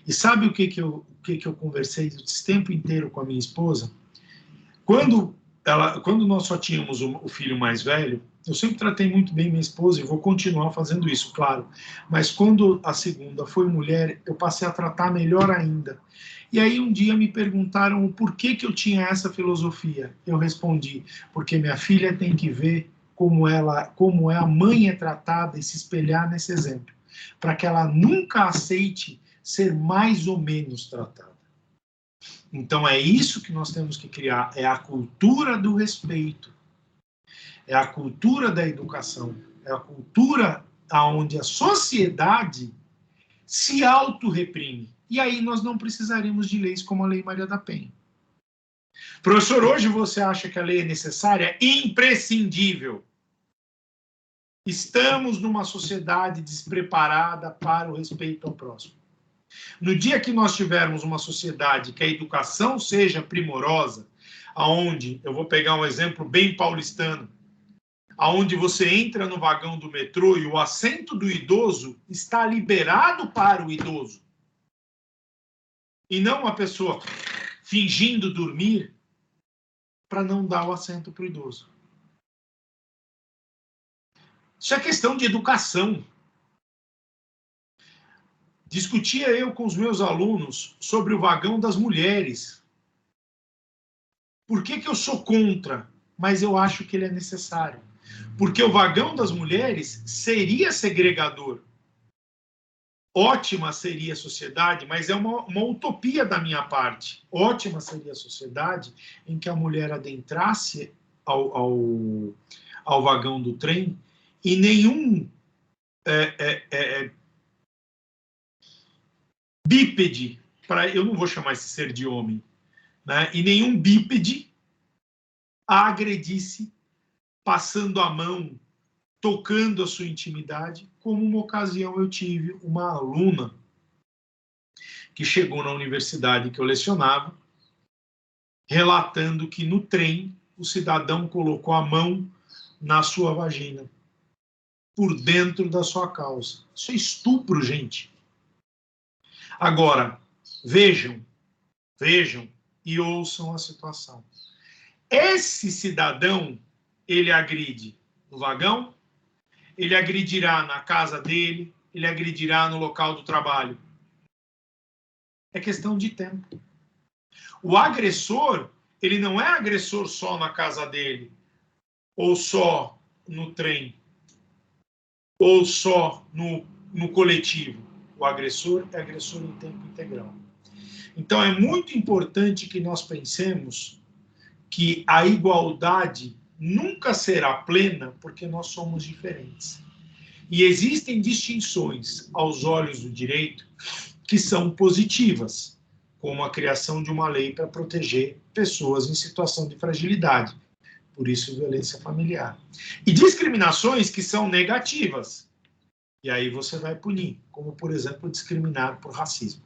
E sabe o que eu conversei esse tempo inteiro com a minha esposa? Quando nós só tínhamos o filho mais velho, eu sempre tratei muito bem minha esposa e vou continuar fazendo isso, claro. Mas quando a segunda foi mulher, eu passei a tratar melhor ainda. E aí um dia me perguntaram o porquê que eu tinha essa filosofia. Eu respondi, porque minha filha tem que ver como a mãe é tratada e se espelhar nesse exemplo. para que ela nunca aceite ser mais ou menos tratada. Então é isso que nós temos que criar, é a cultura do respeito, é a cultura da educação, é a cultura onde a sociedade se autorreprime. E aí nós não precisaremos de leis como a Lei Maria da Penha. Professor, hoje você acha que a lei é necessária? Imprescindível. Estamos numa sociedade despreparada para o respeito ao próximo. No dia que nós tivermos uma sociedade que a educação seja primorosa, aonde, eu vou pegar um exemplo bem paulistano, aonde você entra no vagão do metrô e o assento do idoso está liberado para o idoso. E não uma pessoa fingindo dormir para não dar o assento para o idoso. Isso é questão de educação. Discutia eu com os meus alunos sobre o vagão das mulheres. Por que eu sou contra? Mas eu acho que ele é necessário. Porque o vagão das mulheres seria segregador. Ótima seria a sociedade, mas é uma utopia da minha parte. Ótima seria a sociedade em que a mulher adentrasse ao vagão do trem e nenhum bípede, eu não vou chamar esse ser de homem, né? E nenhum bípede a agredisse passando a mão, tocando a sua intimidade, como uma ocasião eu tive uma aluna que chegou na universidade que eu lecionava, relatando que no trem o cidadão colocou a mão na sua vagina, por dentro da sua calça. Isso é estupro, gente. Agora, vejam e ouçam a situação. Esse cidadão, ele agride no vagão, ele agredirá na casa dele, ele agredirá no local do trabalho. É questão de tempo. O agressor, ele não é agressor só na casa dele, ou só no trem, ou só no coletivo. O agressor é agressor em tempo integral. Então, é muito importante que nós pensemos que a igualdade nunca será plena porque nós somos diferentes. E existem distinções aos olhos do direito que são positivas, como a criação de uma lei para proteger pessoas em situação de fragilidade, por isso violência familiar. E discriminações que são negativas, e aí você vai punir, como, por exemplo, discriminar por racismo.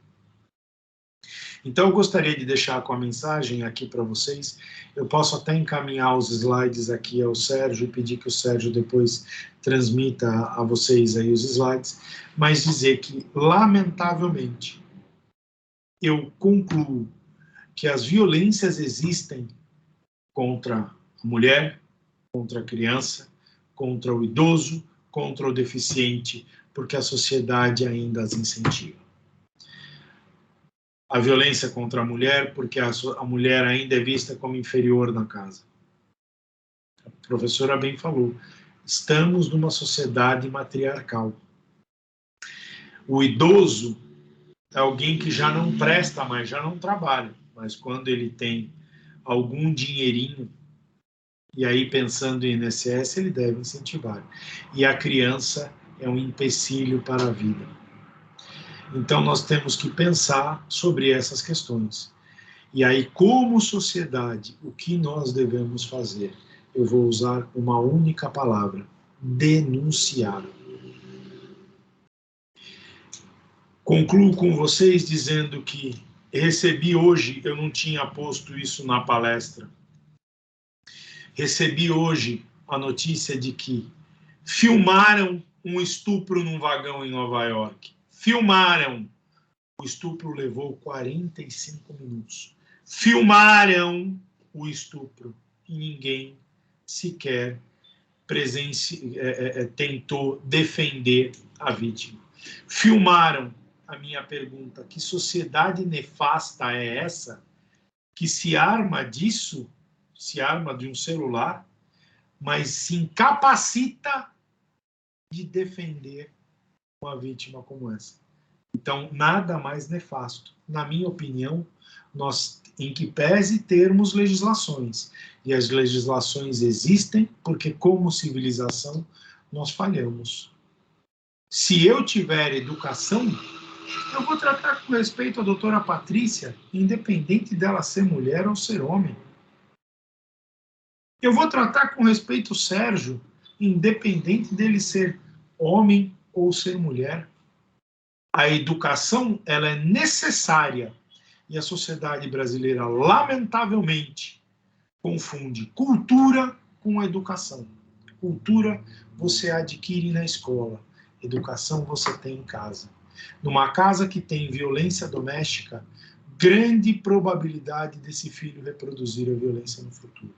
Então, eu gostaria de deixar com a mensagem aqui para vocês. Eu posso até encaminhar os slides aqui ao Sérgio e pedir que o Sérgio depois transmita a vocês aí os slides, mas dizer que, lamentavelmente, eu concluo que as violências existem contra a mulher, contra a criança, contra o idoso, contra o deficiente, porque a sociedade ainda as incentiva. A violência contra a mulher, porque a mulher ainda é vista como inferior na casa. A professora bem falou, estamos numa sociedade matriarcal. O idoso é alguém que já não presta mais, já não trabalha, mas quando ele tem algum dinheirinho, e aí pensando em INSS, ele deve incentivar. E a criança é um empecilho para a vida. Então, nós temos que pensar sobre essas questões. E aí, como sociedade, o que nós devemos fazer? Eu vou usar uma única palavra: denunciar. Concluo com vocês dizendo que recebi hoje, eu não tinha posto isso na palestra, recebi hoje a notícia de que filmaram um estupro num vagão em Nova York. Filmaram. O estupro levou 45 minutos. Filmaram o estupro e ninguém sequer tentou defender a vítima. Filmaram. A minha pergunta: que sociedade nefasta é essa que se arma disso, se arma de um celular, mas se incapacita de defender uma vítima como essa. Então, nada mais nefasto. Na minha opinião, nós, em que pese termos legislações, e as legislações existem porque, como civilização, nós falhamos. Se eu tiver educação, eu vou tratar com respeito a doutora Patrícia, independente dela ser mulher ou ser homem. Eu vou tratar com respeito o Sérgio, independente dele ser homem ou ser mulher. A educação, ela é necessária. E a sociedade brasileira, lamentavelmente, confunde cultura com educação. Cultura você adquire na escola. Educação você tem em casa. Numa casa que tem violência doméstica, grande probabilidade desse filho reproduzir a violência no futuro.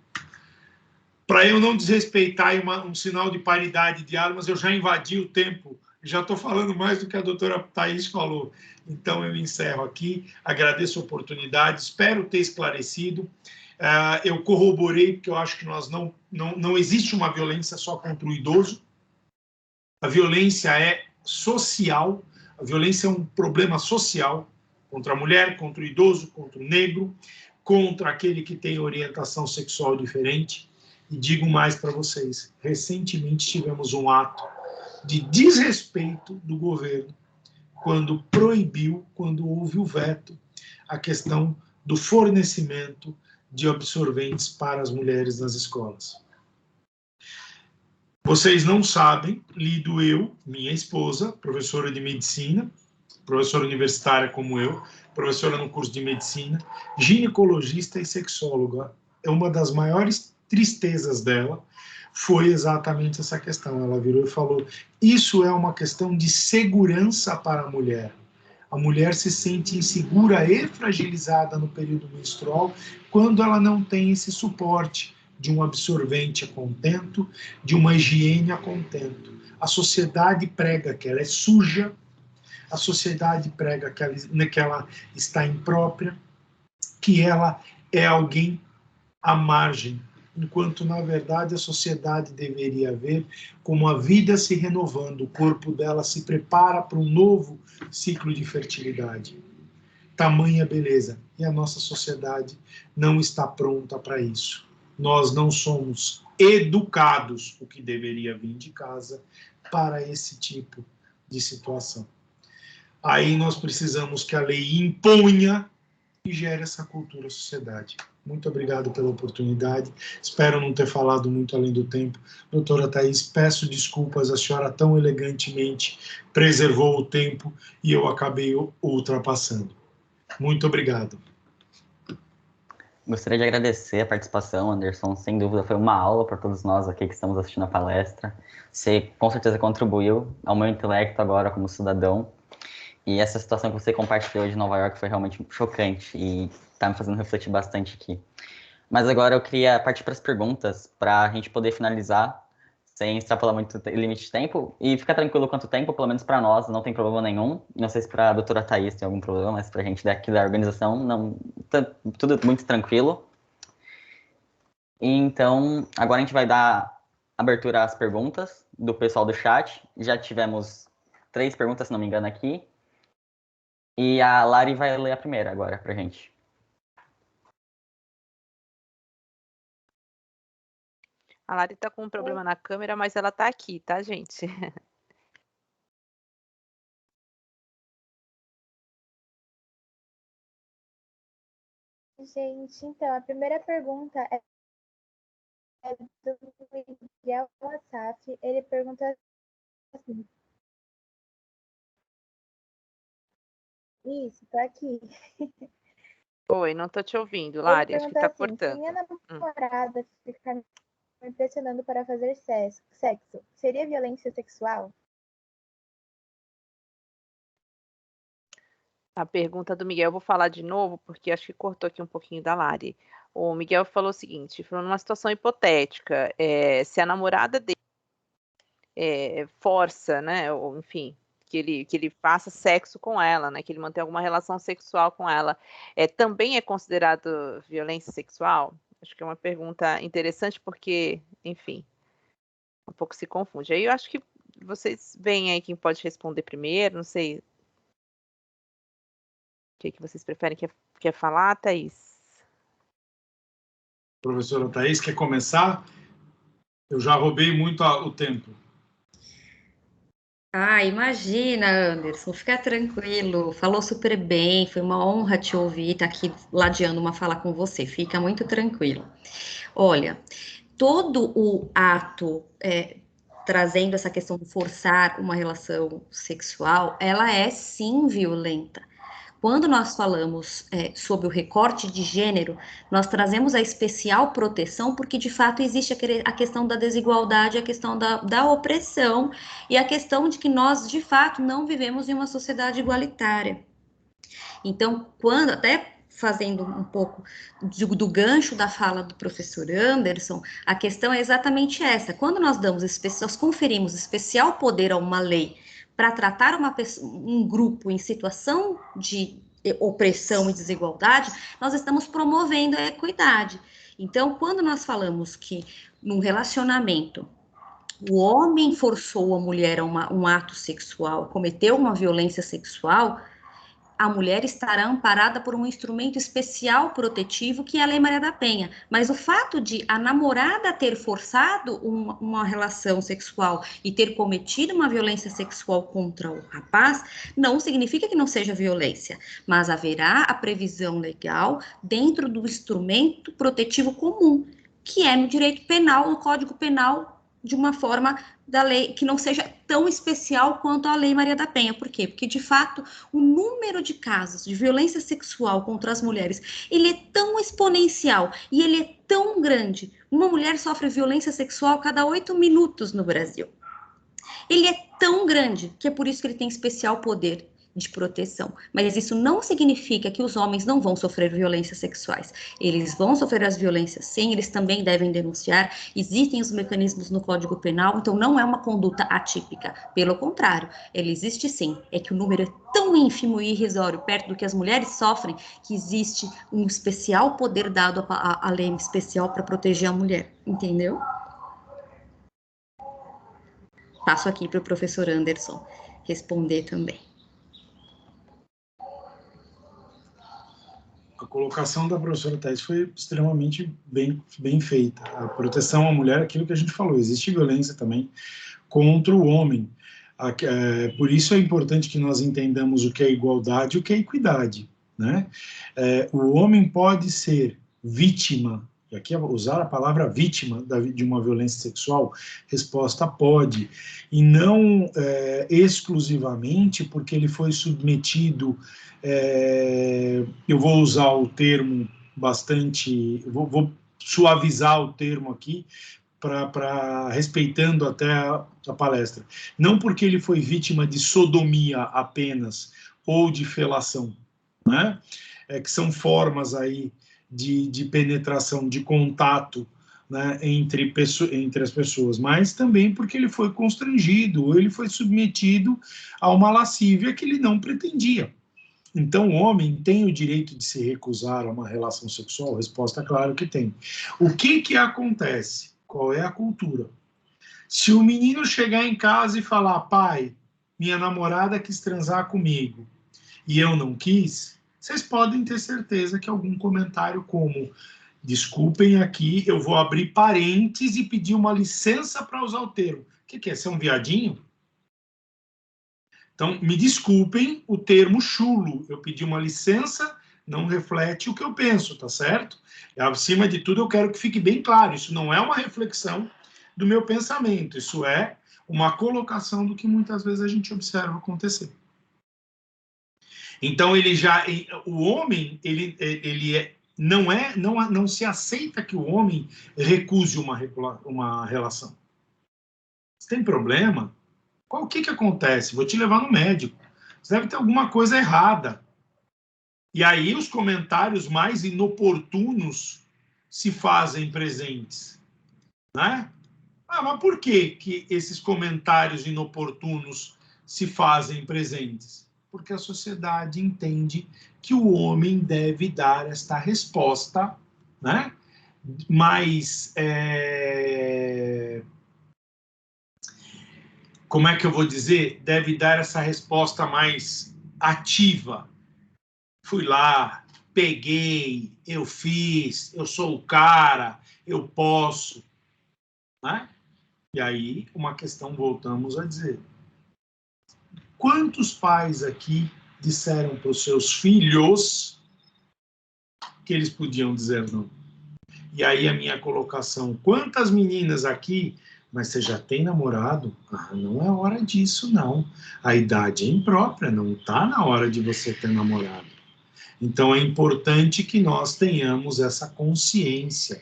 Para eu não desrespeitar um sinal de paridade de armas, eu já invadi o tempo, já estou falando mais do que a doutora Thaís falou. Então eu encerro aqui, agradeço a oportunidade, espero ter esclarecido. Eu corroborei, porque eu acho que não existe uma violência só contra o idoso. A violência é social, a violência é um problema social contra a mulher, contra o idoso, contra o negro, contra aquele que tem orientação sexual diferente. E digo mais para vocês, recentemente tivemos um ato de desrespeito do governo quando proibiu, quando houve o veto, a questão do fornecimento de absorventes para as mulheres nas escolas. Vocês não sabem, lido eu, minha esposa, professora de medicina, professora universitária como eu, professora no curso de medicina, ginecologista e sexóloga. É uma das maiores tristezas dela, foi exatamente essa questão. Ela virou e falou, isso é uma questão de segurança para a mulher. A mulher se sente insegura e fragilizada no período menstrual quando ela não tem esse suporte de um absorvente a contento, de uma higiene a contento. A sociedade prega que ela é suja, a sociedade prega que ela está imprópria, que ela é alguém à margem, enquanto, na verdade, a sociedade deveria ver como a vida se renovando, o corpo dela se prepara para um novo ciclo de fertilidade. Tamanha beleza. E a nossa sociedade não está pronta para isso. Nós não somos educados, o que deveria vir de casa, para esse tipo de situação. Aí nós precisamos que a lei imponha e gere essa cultura na sociedade. Muito obrigado pela oportunidade. Espero não ter falado muito além do tempo. Doutora Thaís, peço desculpas, a senhora tão elegantemente preservou o tempo e eu acabei ultrapassando. Muito obrigado. Gostaria de agradecer a participação, Anderson. Sem dúvida foi uma aula para todos nós aqui que estamos assistindo a palestra. Você com certeza contribuiu ao meu intelecto agora como cidadão. E essa situação que você compartilhou de Nova York foi realmente chocante e está me fazendo refletir bastante aqui. Mas agora eu queria partir para as perguntas, para a gente poder finalizar, sem extrapolar muito o limite de tempo. E fica tranquilo quanto tempo, pelo menos para nós, não tem problema nenhum. Não sei se para a doutora Thaís tem algum problema, mas para a gente daqui da organização, não, tudo muito tranquilo. Então, agora a gente vai dar abertura às perguntas do pessoal do chat. Já tivemos 3 perguntas, se não me engano, aqui. E a Lari vai ler a primeira agora pra gente. A Lari tá com um problema na câmera, mas ela tá aqui, tá, gente? Gente, então, a primeira pergunta é do Miguel Wassaf. Ele pergunta assim. Isso, tô aqui. Oi, não tô te ouvindo, Lari, acho que tá assim, cortando. Se minha namorada ficar me pressionando para fazer sexo, seria violência sexual? A pergunta do Miguel, eu vou falar de novo, porque acho que cortou aqui um pouquinho da Lari. O Miguel falou o seguinte, falou numa situação hipotética, se a namorada dele força, né, ou enfim, que ele faça sexo com ela, né, que ele mantenha alguma relação sexual com ela, também é considerado violência sexual? Acho que é uma pergunta interessante porque, enfim, um pouco se confunde. Aí eu acho que vocês veem aí quem pode responder primeiro, não sei. O que vocês preferem? Quer falar, Thaís? Professora Thaís, quer começar? Eu já roubei muito o tempo. Imagina, Anderson, fica tranquilo, falou super bem, foi uma honra te ouvir, estar aqui ladeando uma fala com você, fica muito tranquilo. Olha, todo o ato trazendo essa questão de forçar uma relação sexual, ela é sim violenta. Quando nós falamos sobre o recorte de gênero, nós trazemos a especial proteção porque, de fato, existe a questão da desigualdade, a questão da opressão e a questão de que nós, de fato, não vivemos em uma sociedade igualitária. Então, quando, até fazendo um pouco do gancho da fala do professor Anderson, a questão é exatamente essa. Quando nós nós conferimos especial poder a uma lei para tratar um grupo em situação de opressão e desigualdade, nós estamos promovendo a equidade. Então, quando nós falamos que num relacionamento o homem forçou a mulher a um ato sexual, cometeu uma violência sexual, a mulher estará amparada por um instrumento especial protetivo que é a Lei Maria da Penha. Mas o fato de a namorada ter forçado uma relação sexual e ter cometido uma violência sexual contra o rapaz, não significa que não seja violência, mas haverá a previsão legal dentro do instrumento protetivo comum, que é no direito penal, no Código Penal, de uma forma da lei que não seja tão especial quanto a Lei Maria da Penha. Por quê? Porque, de fato, o número de casos de violência sexual contra as mulheres, ele é tão exponencial e ele é tão grande. Uma mulher sofre violência sexual a cada 8 minutos no Brasil. Ele é tão grande que é por isso que ele tem especial poder de proteção. Mas isso não significa que os homens não vão sofrer violências sexuais. Eles vão sofrer as violências, sim, eles também devem denunciar. Existem os mecanismos no Código Penal, então não é uma conduta atípica. Pelo contrário, ele existe sim. É que o número é tão ínfimo e irrisório perto do que as mulheres sofrem que existe um especial poder dado à lei especial para proteger a mulher. Entendeu? Passo aqui para o professor Anderson responder também. A colocação da professora Thaís foi extremamente bem feita. A proteção à mulher, aquilo que a gente falou, existe violência também contra o homem. Por isso é importante que nós entendamos o que é igualdade e o que é equidade, né? O homem pode ser vítima, e aqui usar a palavra vítima de uma violência sexual, resposta pode, e não exclusivamente porque ele foi submetido, eu vou usar o termo bastante, vou suavizar o termo aqui, respeitando até a palestra. Não porque ele foi vítima de sodomia apenas, ou de felação, né? Que são formas aí de penetração, de contato, né, entre as pessoas, mas também porque ele foi constrangido, ou ele foi submetido a uma lascívia que ele não pretendia. Então, o homem tem o direito de se recusar a uma relação sexual? Resposta, claro que tem. O que acontece? Qual é a cultura? Se o menino chegar em casa e falar, pai, minha namorada quis transar comigo e eu não quis, vocês podem ter certeza que algum comentário como, desculpem aqui, eu vou abrir parênteses e pedir uma licença para usar o termo. O que é? Ser um viadinho? Então, me desculpem o termo chulo. Eu pedi uma licença, não reflete o que eu penso, tá certo? E, acima de tudo, eu quero que fique bem claro. Isso não é uma reflexão do meu pensamento. Isso é uma colocação do que muitas vezes a gente observa acontecer. Então, o homem, não se aceita que o homem recuse uma relação. Se tem problema, o que acontece? Vou te levar no médico. Você deve ter alguma coisa errada. E aí os comentários mais inoportunos se fazem presentes, né? Mas por que esses comentários inoportunos se fazem presentes? Porque a sociedade entende que o homem deve dar esta resposta, né? Mais como é que eu vou dizer, deve dar essa resposta mais ativa. Fui lá, peguei, eu fiz, eu sou o cara, eu posso, né? E aí, uma questão, voltamos a dizer. Quantos pais aqui disseram para os seus filhos que eles podiam dizer não? E aí a minha colocação, quantas meninas aqui, mas você já tem namorado? Ah, não é hora disso, não. A idade é imprópria, não está na hora de você ter namorado. Então é importante que nós tenhamos essa consciência.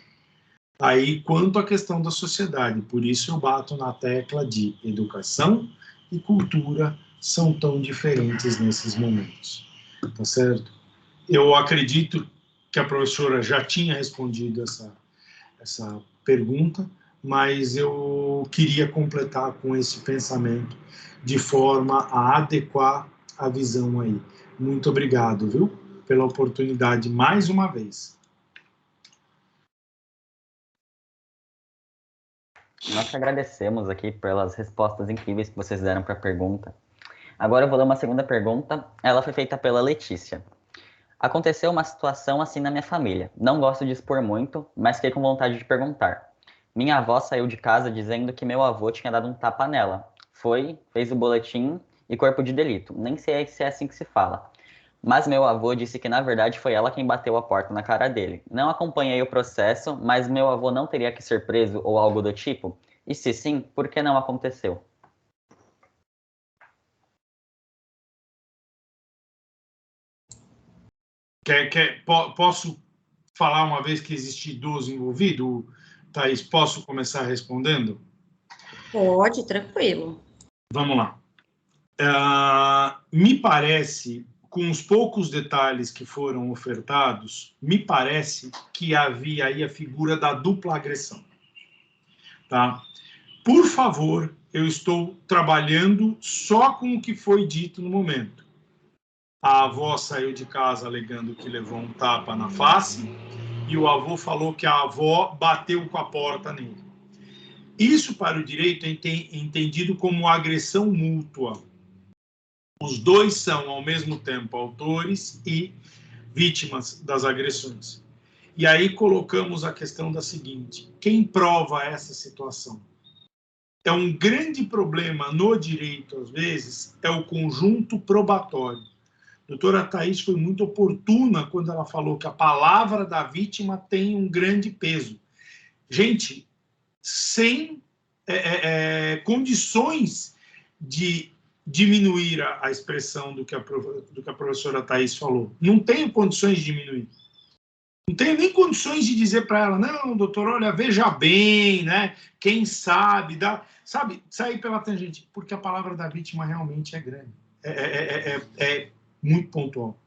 Aí, quanto à questão da sociedade, por isso eu bato na tecla de educação e cultura são tão diferentes nesses momentos. Tá certo? Eu acredito que a professora já tinha respondido essa pergunta, mas eu queria completar com esse pensamento de forma a adequar a visão aí. Muito obrigado, viu, pela oportunidade mais uma vez. Nós que agradecemos aqui pelas respostas incríveis que vocês deram para a pergunta. Agora eu vou ler uma segunda pergunta. Ela foi feita pela Letícia. Aconteceu uma situação assim na minha família. Não gosto de expor muito, mas fiquei com vontade de perguntar. Minha avó saiu de casa dizendo que meu avô tinha dado um tapa nela. Foi, fez o boletim e corpo de delito. Nem sei se é assim que se fala. Mas meu avô disse que na verdade foi ela quem bateu a porta na cara dele. Não acompanhei o processo, mas meu avô não teria que ser preso ou algo do tipo? E se sim, por que não aconteceu? Posso falar uma vez que existe idoso envolvido, Thaís? Posso começar respondendo? Pode, tranquilo. Vamos lá. Me parece, com os poucos detalhes que foram ofertados, me parece que havia aí a figura da dupla agressão. Tá? Por favor, eu estou trabalhando só com o que foi dito no momento. A avó saiu de casa alegando que levou um tapa na face e o avô falou que a avó bateu com a porta nele. Isso, para o direito, é entendido como agressão mútua. Os dois são, ao mesmo tempo, autores e vítimas das agressões. E aí colocamos a questão da seguinte: quem prova essa situação? É um grande problema no direito, às vezes, é o conjunto probatório. A doutora Thaís foi muito oportuna quando ela falou que a palavra da vítima tem um grande peso. Gente, sem condições de diminuir a expressão do que a professora Thaís falou. Não tenho condições de diminuir. Não tenho nem condições de dizer para ela, não, doutor, olha, veja bem, né? Quem sabe, sair pela tangente, porque a palavra da vítima realmente é grande. É muito pontual.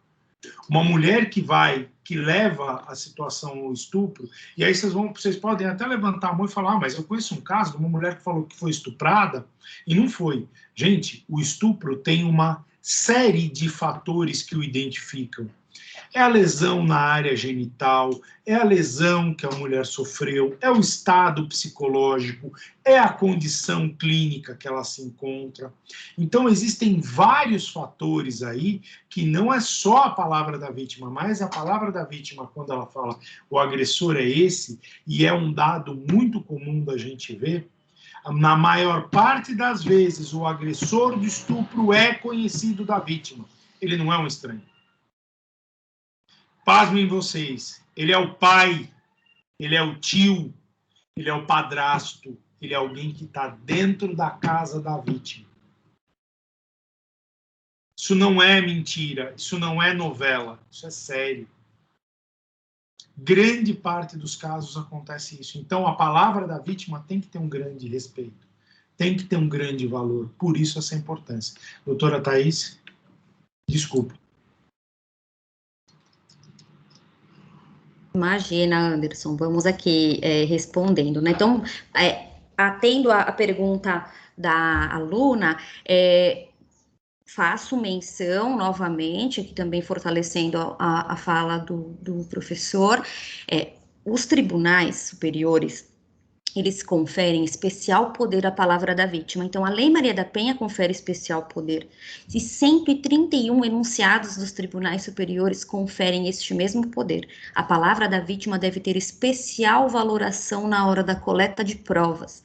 Uma mulher que leva a situação ao estupro, e aí vocês podem até levantar a mão e falar, mas eu conheço um caso de uma mulher que falou que foi estuprada e não foi. Gente, o estupro tem uma série de fatores que o identificam. É a lesão na área genital, é a lesão que a mulher sofreu, é o estado psicológico, é a condição clínica que ela se encontra. Então, existem vários fatores aí que não é só a palavra da vítima, mas a palavra da vítima, quando ela fala o agressor é esse, e é um dado muito comum da gente ver, na maior parte das vezes, o agressor do estupro é conhecido da vítima. Ele não é um estranho. Pasmem vocês, ele é o pai, ele é o tio, ele é o padrasto, ele é alguém que está dentro da casa da vítima. Isso não é mentira, isso não é novela, isso é sério. Grande parte dos casos acontece isso. Então, a palavra da vítima tem que ter um grande respeito, tem que ter um grande valor, por isso essa importância. Doutora Thaís, desculpe. Imagina, Anderson, vamos aqui respondendo, né? Então, atendo a pergunta da aluna, faço menção novamente, aqui também fortalecendo a fala do professor, os tribunais superiores eles conferem especial poder à palavra da vítima. Então, a Lei Maria da Penha confere especial poder. E 131 enunciados dos tribunais superiores conferem este mesmo poder. A palavra da vítima deve ter especial valoração na hora da coleta de provas.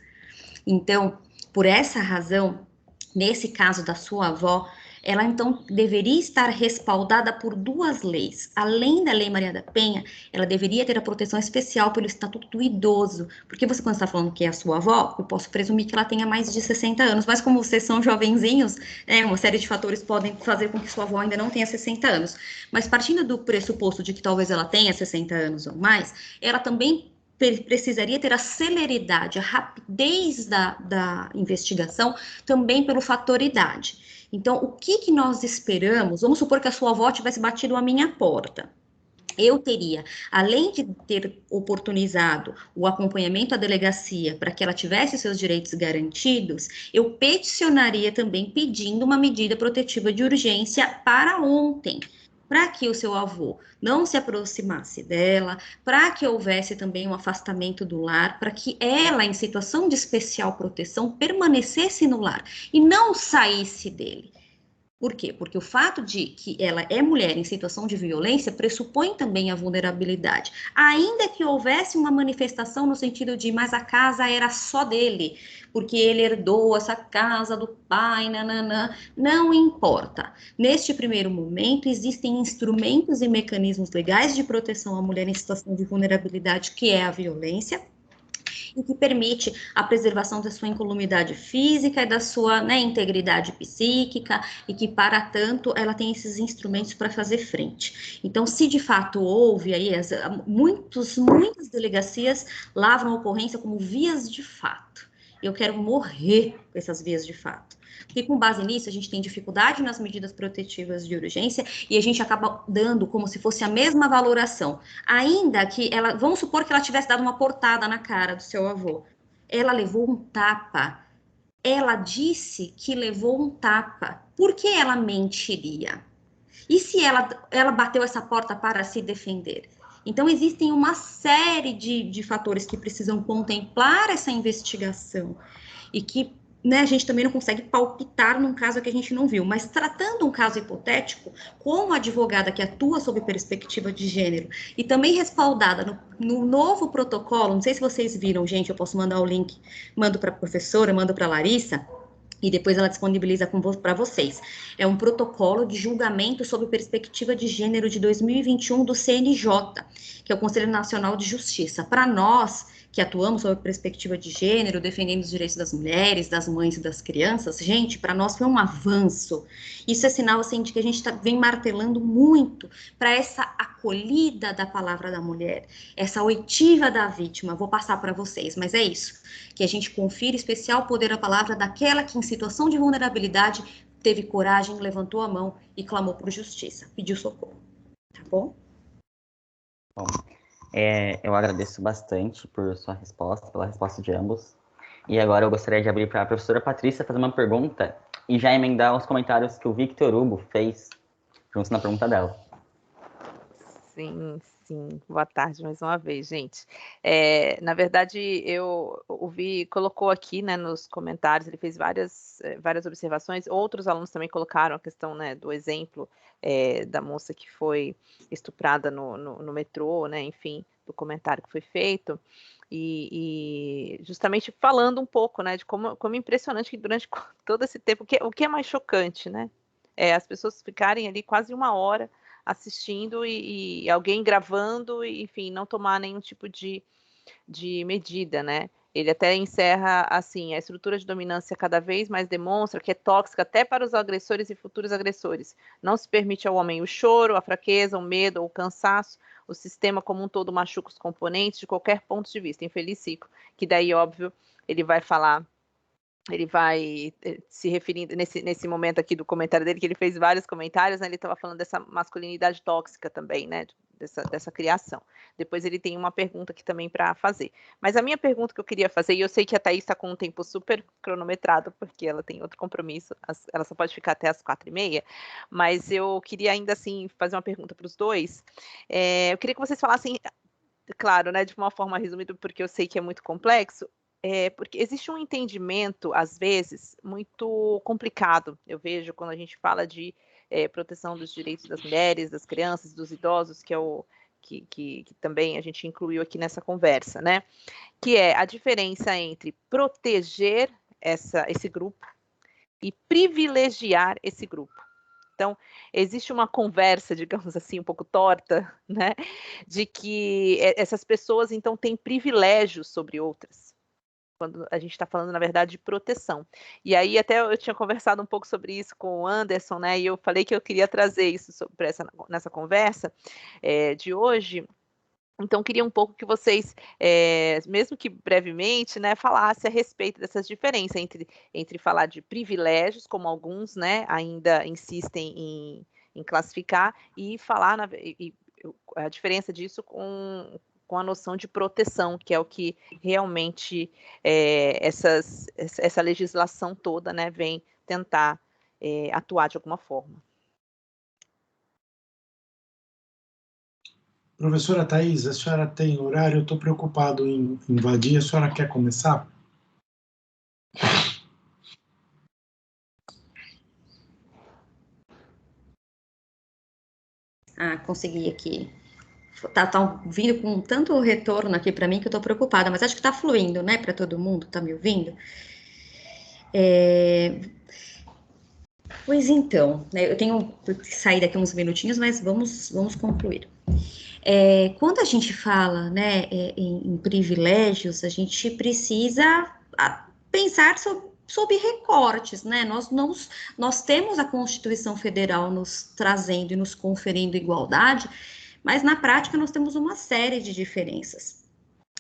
Então, por essa razão, nesse caso da sua avó, ela então deveria estar respaldada por 2 leis. Além da Lei Maria da Penha, ela deveria ter a proteção especial pelo Estatuto do Idoso. Porque você, quando está falando que é a sua avó, eu posso presumir que ela tenha mais de 60 anos. Mas como vocês são jovenzinhos, uma série de fatores podem fazer com que sua avó ainda não tenha 60 anos. Mas partindo do pressuposto de que talvez ela tenha 60 anos ou mais, ela também precisaria ter a celeridade, a rapidez da investigação, também pelo fator idade. Então, o que nós esperamos? Vamos supor que a sua avó tivesse batido a minha porta. Eu teria, além de ter oportunizado o acompanhamento à delegacia para que ela tivesse seus direitos garantidos, eu peticionaria também pedindo uma medida protetiva de urgência para ontem, para que o seu avô não se aproximasse dela, para que houvesse também um afastamento do lar, para que ela, em situação de especial proteção, permanecesse no lar e não saísse dele. Por quê? Porque o fato de que ela é mulher em situação de violência pressupõe também a vulnerabilidade. Ainda que houvesse uma manifestação no sentido de, mas a casa era só dele, porque ele herdou essa casa do pai, nananã, não importa. Neste primeiro momento, existem instrumentos e mecanismos legais de proteção à mulher em situação de vulnerabilidade, que é a violência, e que permite a preservação da sua incolumidade física e da sua integridade psíquica, e que, para tanto, ela tem esses instrumentos para fazer frente. Então, se de fato houve aí, muitas delegacias lavram a ocorrência como vias de fato. Eu quero morrer com essas vias de fato. Porque, com base nisso, a gente tem dificuldade nas medidas protetivas de urgência e a gente acaba dando como se fosse a mesma valoração. Ainda que ela, vamos supor que ela tivesse dado uma portada na cara do seu avô. Ela levou um tapa. Ela disse que levou um tapa. Por que ela mentiria? E se ela bateu essa porta para se defender? Então, existem uma série de fatores que precisam contemplar essa investigação e que a gente também não consegue palpitar num caso que a gente não viu, mas tratando um caso hipotético, como advogada que atua sob perspectiva de gênero e também respaldada no novo protocolo, não sei se vocês viram, gente, eu posso mandar o link, mando para a professora, mando para a Larissa, e depois ela disponibiliza para vocês. É um protocolo de julgamento sob perspectiva de gênero de 2021 do CNJ, que é o Conselho Nacional de Justiça. Para nós, que atuamos sob perspectiva de gênero, defendendo os direitos das mulheres, das mães e das crianças, gente, para nós foi um avanço. Isso é sinal, assim, de que a gente vem martelando muito para essa acolhida da palavra da mulher, essa oitiva da vítima. Vou passar para vocês, mas é isso, que a gente confira especial poder à palavra daquela que, em situação de vulnerabilidade, teve coragem, levantou a mão e clamou por justiça, pediu socorro. Tá bom? Bom, eu agradeço bastante por sua resposta, pela resposta de ambos. E agora eu gostaria de abrir para a professora Patrícia fazer uma pergunta e já emendar os comentários que o Victor Hugo fez junto na pergunta dela. Sim. Boa tarde mais uma vez, gente. Na verdade, o Vi colocou aqui, nos comentários, ele fez várias observações, outros alunos também colocaram a questão, do exemplo da moça que foi estuprada no metrô, enfim, do comentário que foi feito, e justamente falando um pouco, de como é impressionante que durante todo esse tempo, o que é mais chocante, as pessoas ficarem ali quase 1 hora assistindo e alguém gravando, e, enfim, não tomar nenhum tipo de medida, Ele até encerra assim: a estrutura de dominância cada vez mais demonstra que é tóxica até para os agressores e futuros agressores. Não se permite ao homem o choro, a fraqueza, o medo ou o cansaço. O sistema como um todo machuca os componentes de qualquer ponto de vista. Infeliz ciclo. Que daí, óbvio, ele vai falar, ele vai se referindo nesse momento aqui do comentário dele, que ele fez vários comentários, ele estava falando dessa masculinidade tóxica também, dessa criação. Depois ele tem uma pergunta aqui também para fazer. Mas a minha pergunta que eu queria fazer, e eu sei que a Thaís está com um tempo super cronometrado, porque ela tem outro compromisso, ela só pode ficar até as 4h30, mas eu queria ainda assim fazer uma pergunta para os dois. Eu queria que vocês falassem, claro, de uma forma resumida, porque eu sei que é muito complexo, porque existe um entendimento, às vezes, muito complicado, eu vejo quando a gente fala de proteção dos direitos das mulheres, das crianças, dos idosos, que é o que também a gente incluiu aqui nessa conversa, né? Que é a diferença entre proteger esse grupo e privilegiar esse grupo. Então, existe uma conversa, digamos assim, um pouco torta, né? De que essas pessoas, então, têm privilégios sobre outras. Quando a gente está falando, na verdade, de proteção. E aí, até eu tinha conversado um pouco sobre isso com o Anderson, né? E eu falei que eu queria trazer isso nessa conversa de hoje. Então, queria um pouco que vocês, mesmo que brevemente, né, falassem a respeito dessas diferenças entre falar de privilégios, como alguns, né, ainda insistem em classificar, e falar a diferença disso com a noção de proteção, que é o que realmente essa legislação toda, né, vem tentar atuar de alguma forma. Professora Thais, a senhora tem horário? Eu estou preocupado em invadir. A senhora quer começar? Consegui aqui. Tá vindo com tanto retorno aqui para mim que eu estou preocupada, mas acho que está fluindo, né, para todo mundo, tá me ouvindo? Pois então, né, eu tenho que sair daqui uns minutinhos, mas vamos concluir. Quando a gente fala, né, em privilégios, a gente precisa pensar sob recortes, né? Nós temos a Constituição Federal nos trazendo e nos conferindo igualdade, mas na prática nós temos uma série de diferenças.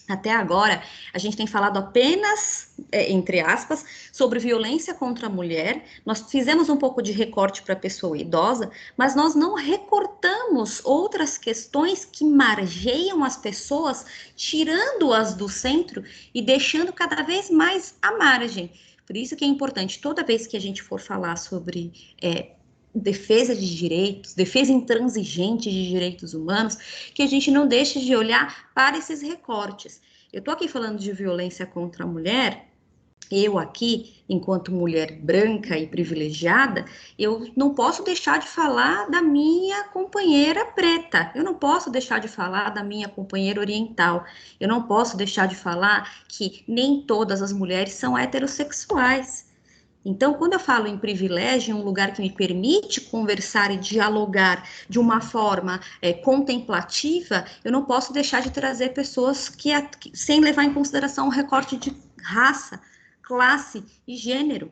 Até agora, a gente tem falado apenas, entre aspas, sobre violência contra a mulher. Nós fizemos um pouco de recorte para a pessoa idosa, mas nós não recortamos outras questões que margeiam as pessoas, tirando-as do centro e deixando cada vez mais à margem. Por isso que é importante, toda vez que a gente for falar sobre defesa de direitos, defesa intransigente de direitos humanos, que a gente não deixe de olhar para esses recortes. Eu estou aqui falando de violência contra a mulher, eu aqui, enquanto mulher branca e privilegiada, eu não posso deixar de falar da minha companheira preta, eu não posso deixar de falar da minha companheira oriental, eu não posso deixar de falar que nem todas as mulheres são heterossexuais. Então, quando eu falo em privilégio, um lugar que me permite conversar e dialogar de uma forma contemplativa, eu não posso deixar de trazer pessoas sem levar em consideração o recorte de raça, classe e gênero.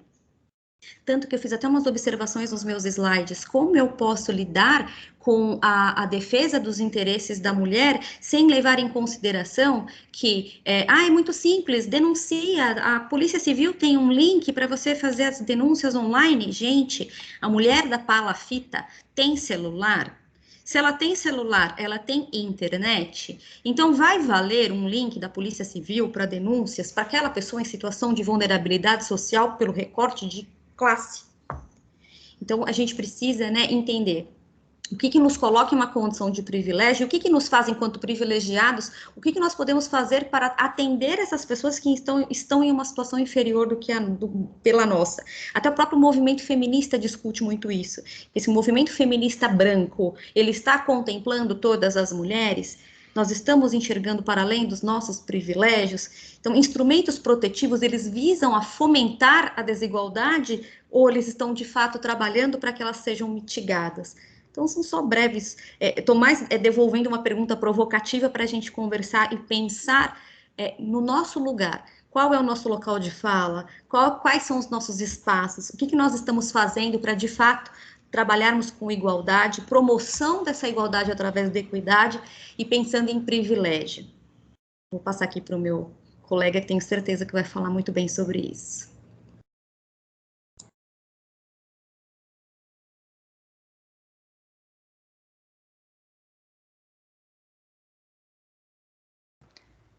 Tanto que eu fiz até umas observações nos meus slides, como eu posso lidar com a defesa dos interesses da mulher sem levar em consideração que, é muito simples, denuncia, a Polícia Civil tem um link para você fazer as denúncias online. Gente, a mulher da palafita tem celular? Se ela tem celular, ela tem internet, então vai valer um link da Polícia Civil para denúncias para aquela pessoa em situação de vulnerabilidade social pelo recorte de classe. Então, a gente precisa, né, entender o que nos coloca em uma condição de privilégio, o que nos faz enquanto privilegiados, o que nós podemos fazer para atender essas pessoas que estão em uma situação inferior pela nossa. Até o próprio movimento feminista discute muito isso. Esse movimento feminista branco, ele está contemplando todas as mulheres? Nós estamos enxergando para além dos nossos privilégios? Então, instrumentos protetivos, eles visam a fomentar a desigualdade ou eles estão, de fato, trabalhando para que elas sejam mitigadas? Então, são só breves, estou mais devolvendo uma pergunta provocativa para a gente conversar e pensar no nosso lugar. Qual é o nosso local de fala? Quais são os nossos espaços? O que nós estamos fazendo para, de fato, trabalharmos com igualdade, promoção dessa igualdade através da equidade e pensando em privilégio. Vou passar aqui para o meu colega, que tenho certeza que vai falar muito bem sobre isso.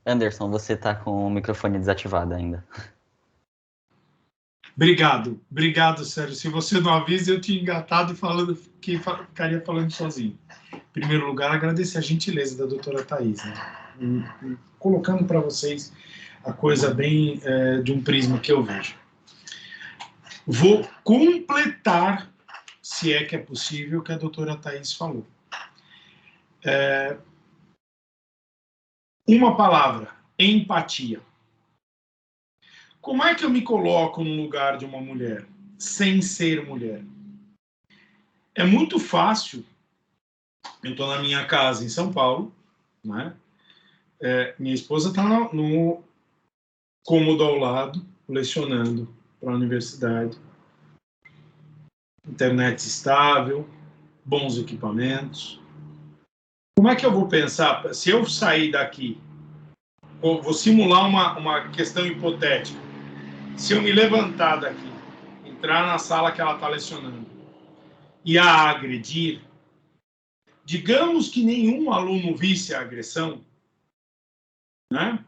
Anderson, você está com o microfone desativado ainda. Obrigado, Sérgio. Se você não avisa, eu tinha engatado falando que ficaria falando sozinho. Em primeiro lugar, agradecer a gentileza da doutora Thais, né? Colocando para vocês a coisa bem de um prisma que eu vejo. Vou completar, se é que é possível, o que a doutora Thaís falou. Uma palavra, empatia. Como é que eu me coloco no lugar de uma mulher, sem ser mulher? É muito fácil. Eu estou na minha casa em São Paulo, né? Minha esposa está no cômodo ao lado, lecionando para a universidade. Internet estável, bons equipamentos. Como é que eu vou pensar? Se eu sair daqui, vou simular uma questão hipotética. Se eu me levantar daqui, entrar na sala que ela está lecionando e a agredir, digamos que nenhum aluno visse a agressão, né?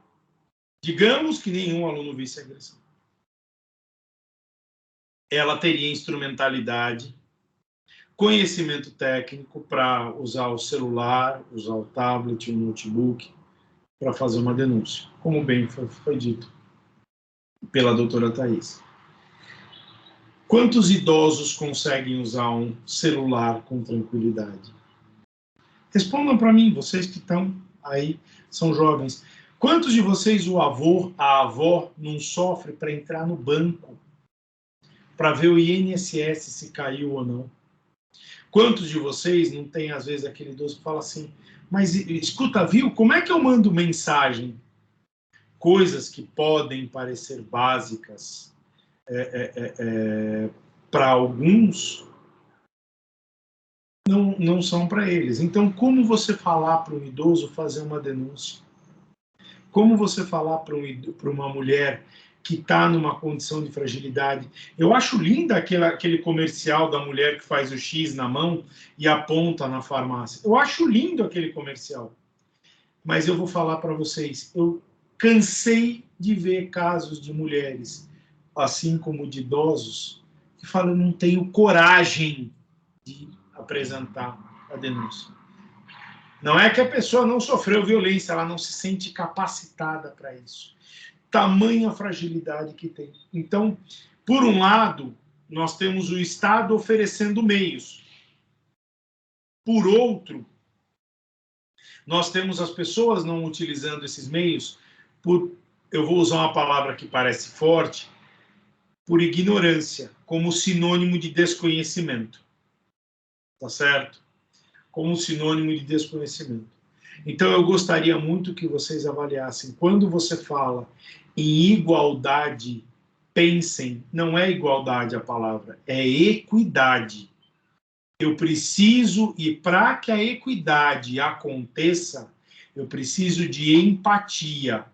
Digamos que nenhum aluno visse a agressão. Ela teria instrumentalidade, conhecimento técnico para usar o celular, usar o tablet, o notebook, para fazer uma denúncia, como bem foi dito pela doutora Thaís. Quantos idosos conseguem usar um celular com tranquilidade? Respondam para mim, vocês que estão aí, são jovens. Quantos de vocês o avô, a avó, não sofre para entrar no banco, para ver o INSS se caiu ou não? Quantos de vocês não tem, às vezes, aquele idoso que fala assim, mas escuta, viu, como é que eu mando mensagem? Coisas que podem parecer básicas para alguns, não são para eles. Então, como você falar para um idoso fazer uma denúncia? Como você falar para uma mulher que está numa condição de fragilidade? Eu acho linda aquele comercial da mulher que faz o X na mão e aponta na farmácia. Eu acho lindo aquele comercial. Mas eu vou falar para vocês, eu cansei de ver casos de mulheres, assim como de idosos, que falam, não tenho coragem de apresentar a denúncia. Não é que a pessoa não sofreu violência, ela não se sente capacitada para isso. Tamanha fragilidade que tem. Então, por um lado, nós temos o Estado oferecendo meios. Por outro, nós temos as pessoas não utilizando esses meios eu vou usar uma palavra que parece forte, por ignorância, como sinônimo de desconhecimento. Tá certo? Como sinônimo de desconhecimento. Então, eu gostaria muito que vocês avaliassem. Quando você fala em igualdade, pensem, não é igualdade a palavra, é equidade. Eu preciso, e para que a equidade aconteça, eu preciso de empatia.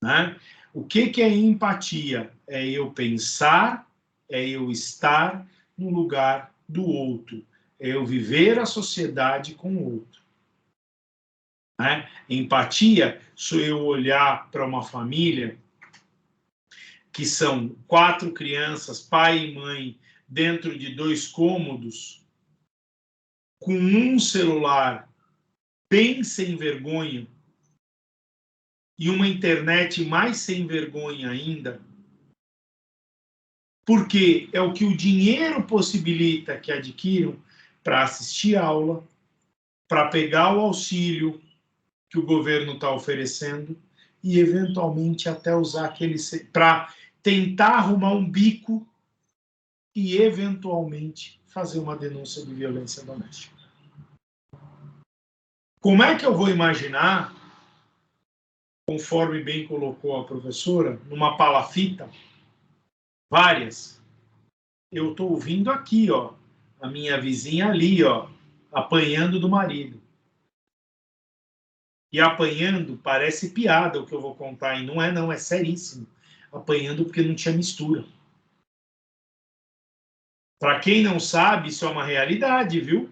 Né? O que é empatia? É eu pensar, é eu estar no lugar do outro, é eu viver a sociedade com o outro. Né? Empatia sou eu olhar para uma família que são 4 crianças, pai e mãe, dentro de 2 cômodos, com um celular bem sem vergonha e uma internet mais sem vergonha ainda, porque é o que o dinheiro possibilita que adquiram para assistir aula, para pegar o auxílio que o governo está oferecendo e, eventualmente, até usar aquele para tentar arrumar um bico e, eventualmente, fazer uma denúncia de violência doméstica. Como é que eu vou imaginar, conforme bem colocou a professora, numa palafita, várias, eu estou ouvindo aqui, ó, a minha vizinha ali, ó, apanhando do marido. E apanhando parece piada o que eu vou contar, e não, é seríssimo. Apanhando porque não tinha mistura. Para quem não sabe, isso é uma realidade, viu?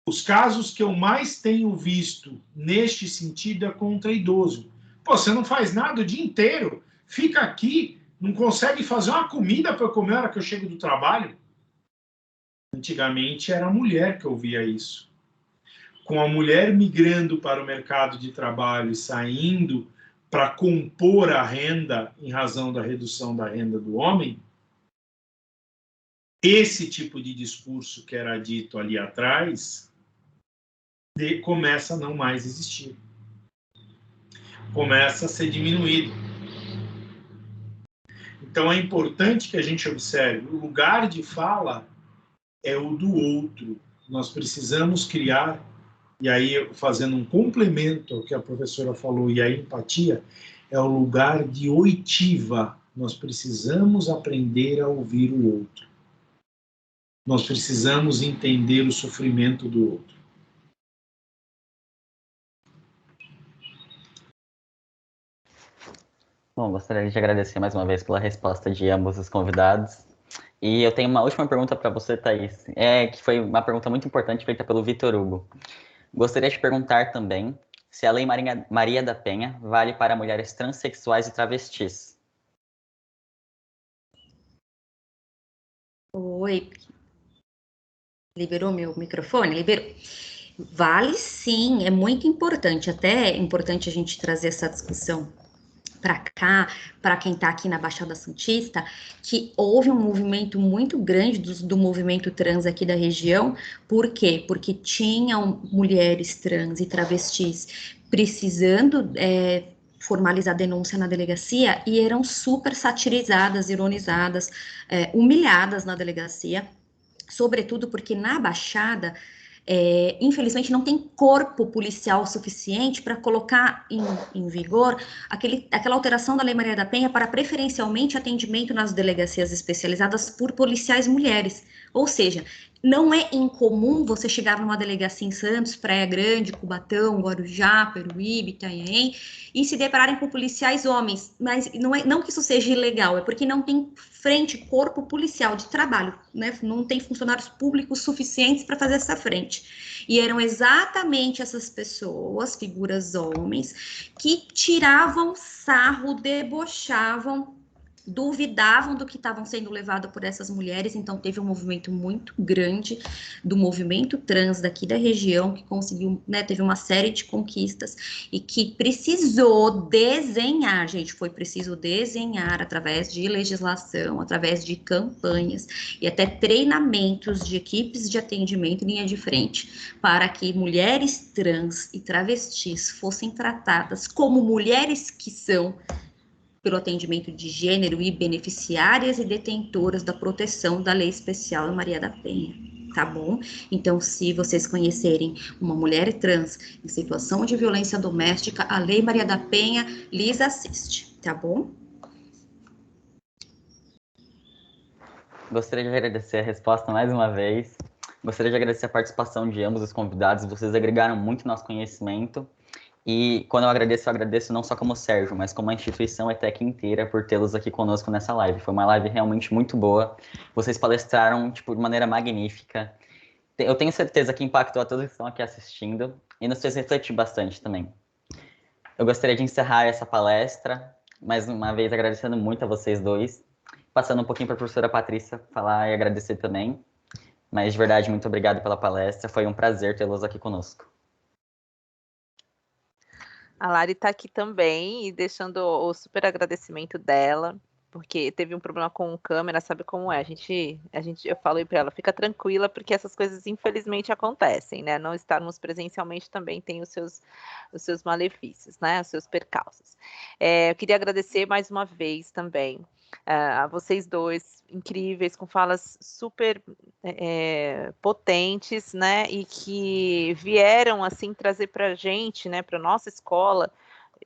Os casos que eu mais tenho visto neste sentido é contra idoso. Pô, você não faz nada o dia inteiro, fica aqui, não consegue fazer uma comida para eu comer na hora que eu chego do trabalho? Antigamente era a mulher que ouvia isso. Com a mulher migrando para o mercado de trabalho e saindo para compor a renda em razão da redução da renda do homem, esse tipo de discurso que era dito ali atrás começa a não mais existir. Começa a ser diminuído. Então é importante que a gente observe, o lugar de fala é o do outro. Nós precisamos criar, e aí fazendo um complemento ao que a professora falou, e a empatia, é o lugar de oitiva. Nós precisamos aprender a ouvir o outro. Nós precisamos entender o sofrimento do outro. Bom, gostaria de agradecer mais uma vez pela resposta de ambos os convidados. E eu tenho uma última pergunta para você, Thaís, que foi uma pergunta muito importante feita pelo Vitor Hugo. Gostaria de perguntar também se a Lei Maria da Penha vale para mulheres transexuais e travestis. Oi. Liberou meu microfone? Liberou. Vale sim, é muito importante. Até é importante a gente trazer essa discussão para cá, para quem está aqui na Baixada Santista, que houve um movimento muito grande do movimento trans aqui da região. Por quê? Porque tinham mulheres trans e travestis precisando formalizar denúncia na delegacia e eram super satirizadas, ironizadas, humilhadas na delegacia, sobretudo porque na Baixada, infelizmente, não tem corpo policial suficiente para colocar em vigor aquela alteração da Lei Maria da Penha para preferencialmente atendimento nas delegacias especializadas por policiais mulheres. Ou seja, não é incomum você chegar numa delegacia em Santos, Praia Grande, Cubatão, Guarujá, Peruíbe, Itanhaém, e se depararem com policiais homens. Mas não que isso seja ilegal, é porque não tem corpo policial de trabalho, né? Não tem funcionários públicos suficientes para fazer essa frente. E eram exatamente essas pessoas, figuras homens, que tiravam sarro, debochavam, duvidavam do que estavam sendo levado por essas mulheres. Então teve um movimento muito grande do movimento trans daqui da região, que conseguiu, né, teve uma série de conquistas e que precisou desenhar, gente, foi preciso desenhar através de legislação, através de campanhas e até treinamentos de equipes de atendimento em linha de frente, para que mulheres trans e travestis fossem tratadas como mulheres que são, pelo atendimento de gênero e beneficiárias e detentoras da proteção da Lei Especial Maria da Penha, tá bom? Então, se vocês conhecerem uma mulher trans em situação de violência doméstica, a Lei Maria da Penha lhes assiste, tá bom? Gostaria de agradecer a resposta mais uma vez. Gostaria de agradecer a participação de ambos os convidados. Vocês agregaram muito nosso conhecimento. E quando eu agradeço não só como Sérgio, mas como a instituição ETEC inteira por tê-los aqui conosco nessa live. Foi uma live realmente muito boa. Vocês palestraram de maneira magnífica. Eu tenho certeza que impactou a todos que estão aqui assistindo e nos fez refletir bastante também. Eu gostaria de encerrar essa palestra, mais uma vez agradecendo muito a vocês dois, passando um pouquinho para a professora Patrícia falar e agradecer também. Mas, de verdade, muito obrigado pela palestra. Foi um prazer tê-los aqui conosco. A Lari está aqui também e deixando o super agradecimento dela, porque teve um problema com câmera, sabe como é? Eu falei para ela, fica tranquila, porque essas coisas infelizmente acontecem, né? Não estarmos presencialmente também tem os seus malefícios, né? Os seus percalços. Eu queria agradecer mais uma vez também a vocês dois, incríveis, com falas super potentes, né, e que vieram, assim, trazer para a gente, né, para a nossa escola,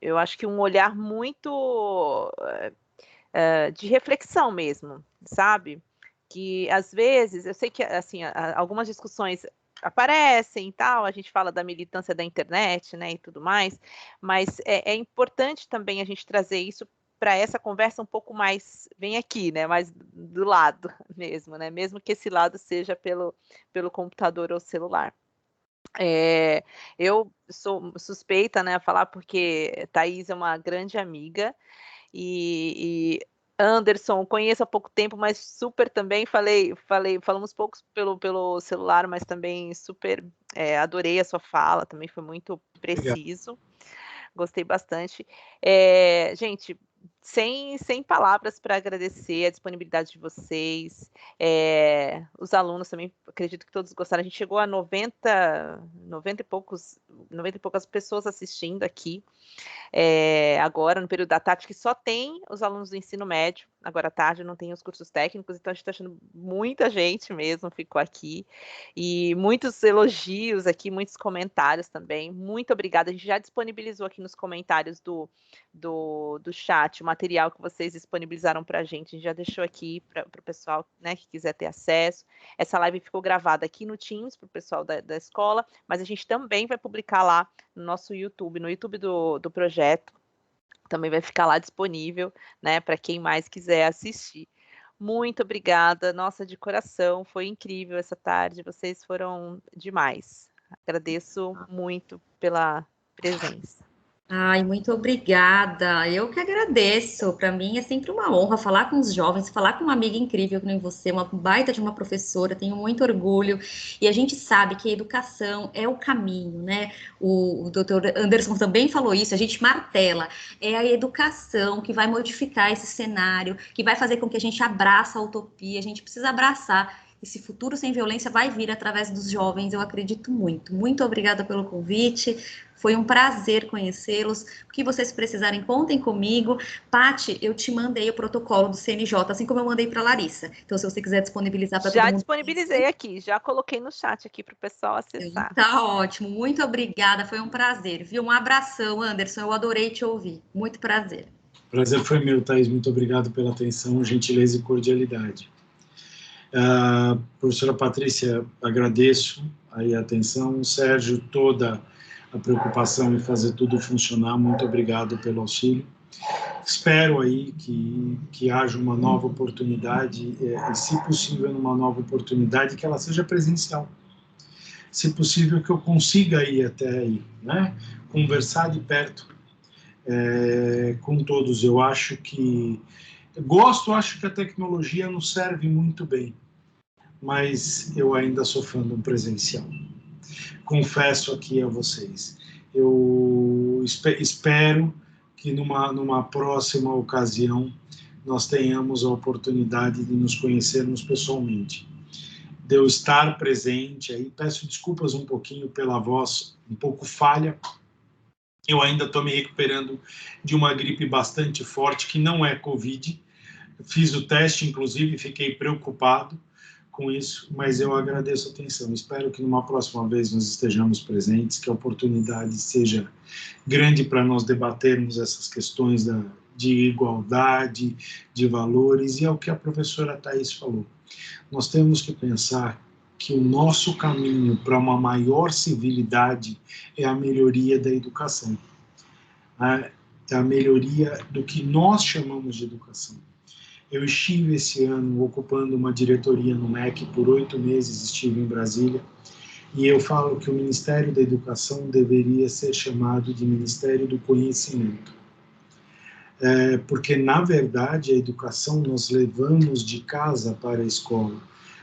eu acho que um olhar muito de reflexão mesmo, sabe? Que, às vezes, eu sei que, assim, algumas discussões aparecem e tal, a gente fala da militância da internet, né, e tudo mais, mas é importante também a gente trazer isso para essa conversa um pouco mais, vem aqui, né, mais do lado mesmo, né, mesmo que esse lado seja pelo computador ou celular. Eu sou suspeita, né, a falar, porque Thaís é uma grande amiga, e Anderson conheço há pouco tempo, mas super também falamos poucos pelo celular, mas também super adorei a sua fala, também foi muito preciso. gostei bastante. Gente, sem palavras para agradecer a disponibilidade de vocês, os alunos também, acredito que todos gostaram. A gente chegou a 90 e poucas pessoas assistindo aqui. Agora, no período da tarde, que só tem os alunos do ensino médio, agora à tarde não tem os cursos técnicos, então a gente está achando muita gente mesmo ficou aqui, e muitos elogios aqui, muitos comentários também, muito obrigada, a gente já disponibilizou aqui nos comentários do chat o material que vocês disponibilizaram para a gente já deixou aqui para o pessoal, né, que quiser ter acesso. Essa live ficou gravada aqui no Teams para o pessoal da escola, mas a gente também vai publicar lá no nosso YouTube, no YouTube do projeto, também vai ficar lá disponível, né, para quem mais quiser assistir. Muito obrigada, nossa, de coração, foi incrível essa tarde, vocês foram demais. Agradeço muito pela presença. Ai, muito obrigada. Eu que agradeço. Para mim é sempre uma honra falar com os jovens, falar com uma amiga incrível que nem você, uma baita de uma professora. Tenho muito orgulho. E a gente sabe que a educação é o caminho, né? O doutor Anderson também falou isso. A gente martela. É a educação que vai modificar esse cenário, que vai fazer com que a gente abraça a utopia. A gente precisa abraçar. Esse futuro sem violência vai vir através dos jovens, eu acredito muito. Muito obrigada pelo convite, foi um prazer conhecê-los. O que vocês precisarem, contem comigo. Pati, eu te mandei o protocolo do CNJ, assim como eu mandei para a Larissa. Então, se você quiser disponibilizar para todo mundo... Já disponibilizei aqui, já coloquei no chat aqui para o pessoal acessar. Tá ótimo, muito obrigada, foi um prazer, viu? Um abração, Anderson, eu adorei te ouvir. Muito prazer. Prazer foi meu, Thaís, muito obrigado pela atenção, gentileza e cordialidade. Professora Patrícia, agradeço aí a atenção. Sérgio, toda a preocupação em fazer tudo funcionar, muito obrigado pelo auxílio. Espero aí que haja uma nova oportunidade, e se possível, numa nova oportunidade, que ela seja presencial. Se possível, que eu consiga ir até aí, né? Conversar de perto com todos. Eu acho que acho que a tecnologia nos serve muito bem, mas eu ainda sou fã do presencial. Confesso aqui a vocês. Eu espero que numa próxima ocasião nós tenhamos a oportunidade de nos conhecermos pessoalmente. De eu estar presente, aí peço desculpas um pouquinho pela voz um pouco falha. Eu ainda estou me recuperando de uma gripe bastante forte, que não é Covid. Fiz o teste, inclusive, fiquei preocupado com isso, mas eu agradeço a atenção. Espero que numa próxima vez nós estejamos presentes, que a oportunidade seja grande para nós debatermos essas questões de igualdade, de valores, e é o que a professora Thaís falou. Nós temos que pensar que o nosso caminho para uma maior civilidade é a melhoria da educação, é a melhoria do que nós chamamos de educação. Eu estive esse ano ocupando uma diretoria no MEC, por 8 meses estive em Brasília, e eu falo que o Ministério da Educação deveria ser chamado de Ministério do Conhecimento. Porque, na verdade, a educação nós levamos de casa para a escola,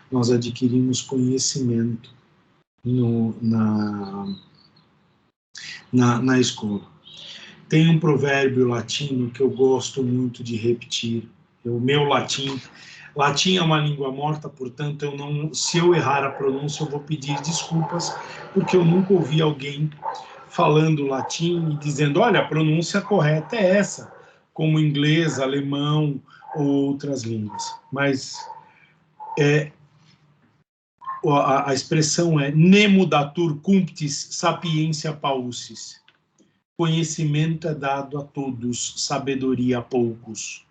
nós adquirimos conhecimento na escola. Tem um provérbio latino que eu gosto muito de repetir, o meu latim é uma língua morta, portanto, se eu errar a pronúncia, eu vou pedir desculpas, porque eu nunca ouvi alguém falando latim e dizendo, olha, a pronúncia correta é essa, como inglês, alemão ou outras línguas. Mas a expressão é nemo datur cunctis sapientia paucis. Conhecimento é dado a todos, sabedoria a poucos.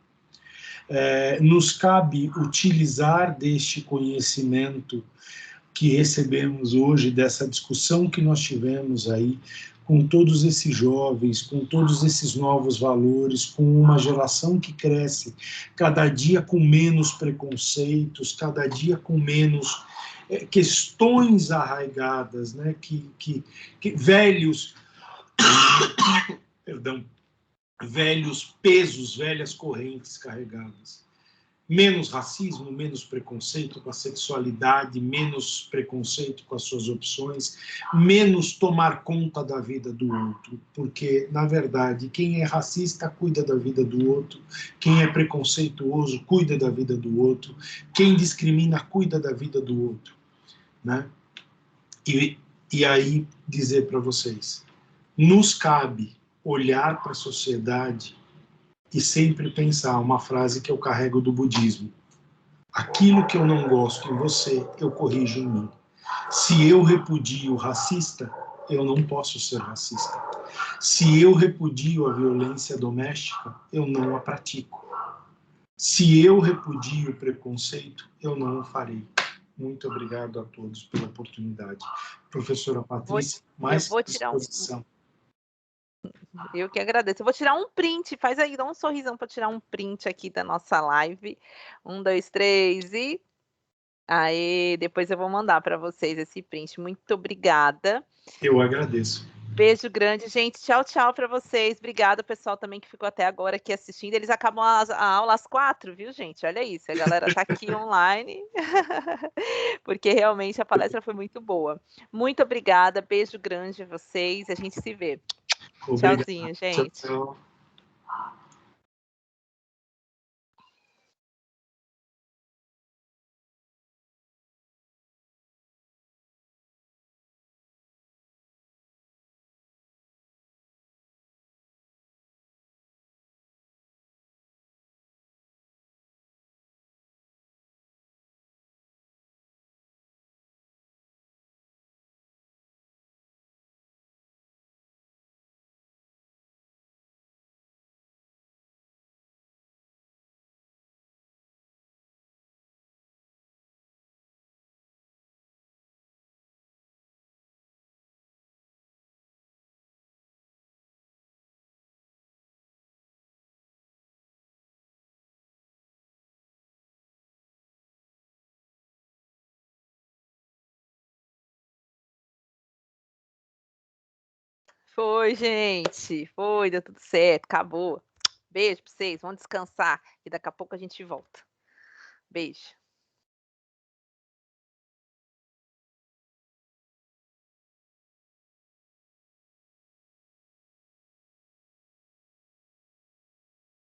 Nos cabe utilizar deste conhecimento que recebemos hoje, dessa discussão que nós tivemos aí, com todos esses jovens, com todos esses novos valores, com uma geração que cresce cada dia com menos preconceitos, cada dia com menos questões arraigadas, né, que velhos velhos pesos, velhas correntes carregadas. Menos racismo, menos preconceito com a sexualidade, menos preconceito com as suas opções, menos tomar conta da vida do outro, porque, na verdade, quem é racista cuida da vida do outro, quem é preconceituoso cuida da vida do outro, quem discrimina cuida da vida do outro, né? E aí dizer para vocês, nos cabe olhar para a sociedade e sempre pensar uma frase que eu carrego do budismo: aquilo que eu não gosto em você, eu corrijo em mim. Se eu repudio o racista, eu não posso ser racista. Se eu repudio a violência doméstica, eu não a pratico. Se eu repudio o preconceito, eu não o farei. Muito obrigado a todos pela oportunidade. Professora Patrícia, mais vou tirar disposição. Eu que agradeço. Eu vou tirar um print. Faz aí, dá um sorrisão para tirar um print aqui da nossa live. 1, 2, 3 e... Aí, depois eu vou mandar para vocês esse print. Muito obrigada. Eu agradeço. Beijo grande, gente. Tchau, tchau para vocês. Obrigada, pessoal, também que ficou até agora aqui assistindo. Eles acabam a aula às 4, viu, gente? Olha isso, a galera tá aqui online, porque realmente a palestra foi muito boa. Muito obrigada, beijo grande a vocês. A gente se vê. Obrigado. Tchauzinho, gente. Tchau, tchau. Foi, gente. Foi, deu tudo certo, acabou. Beijo para vocês, vão descansar e daqui a pouco a gente volta. Beijo.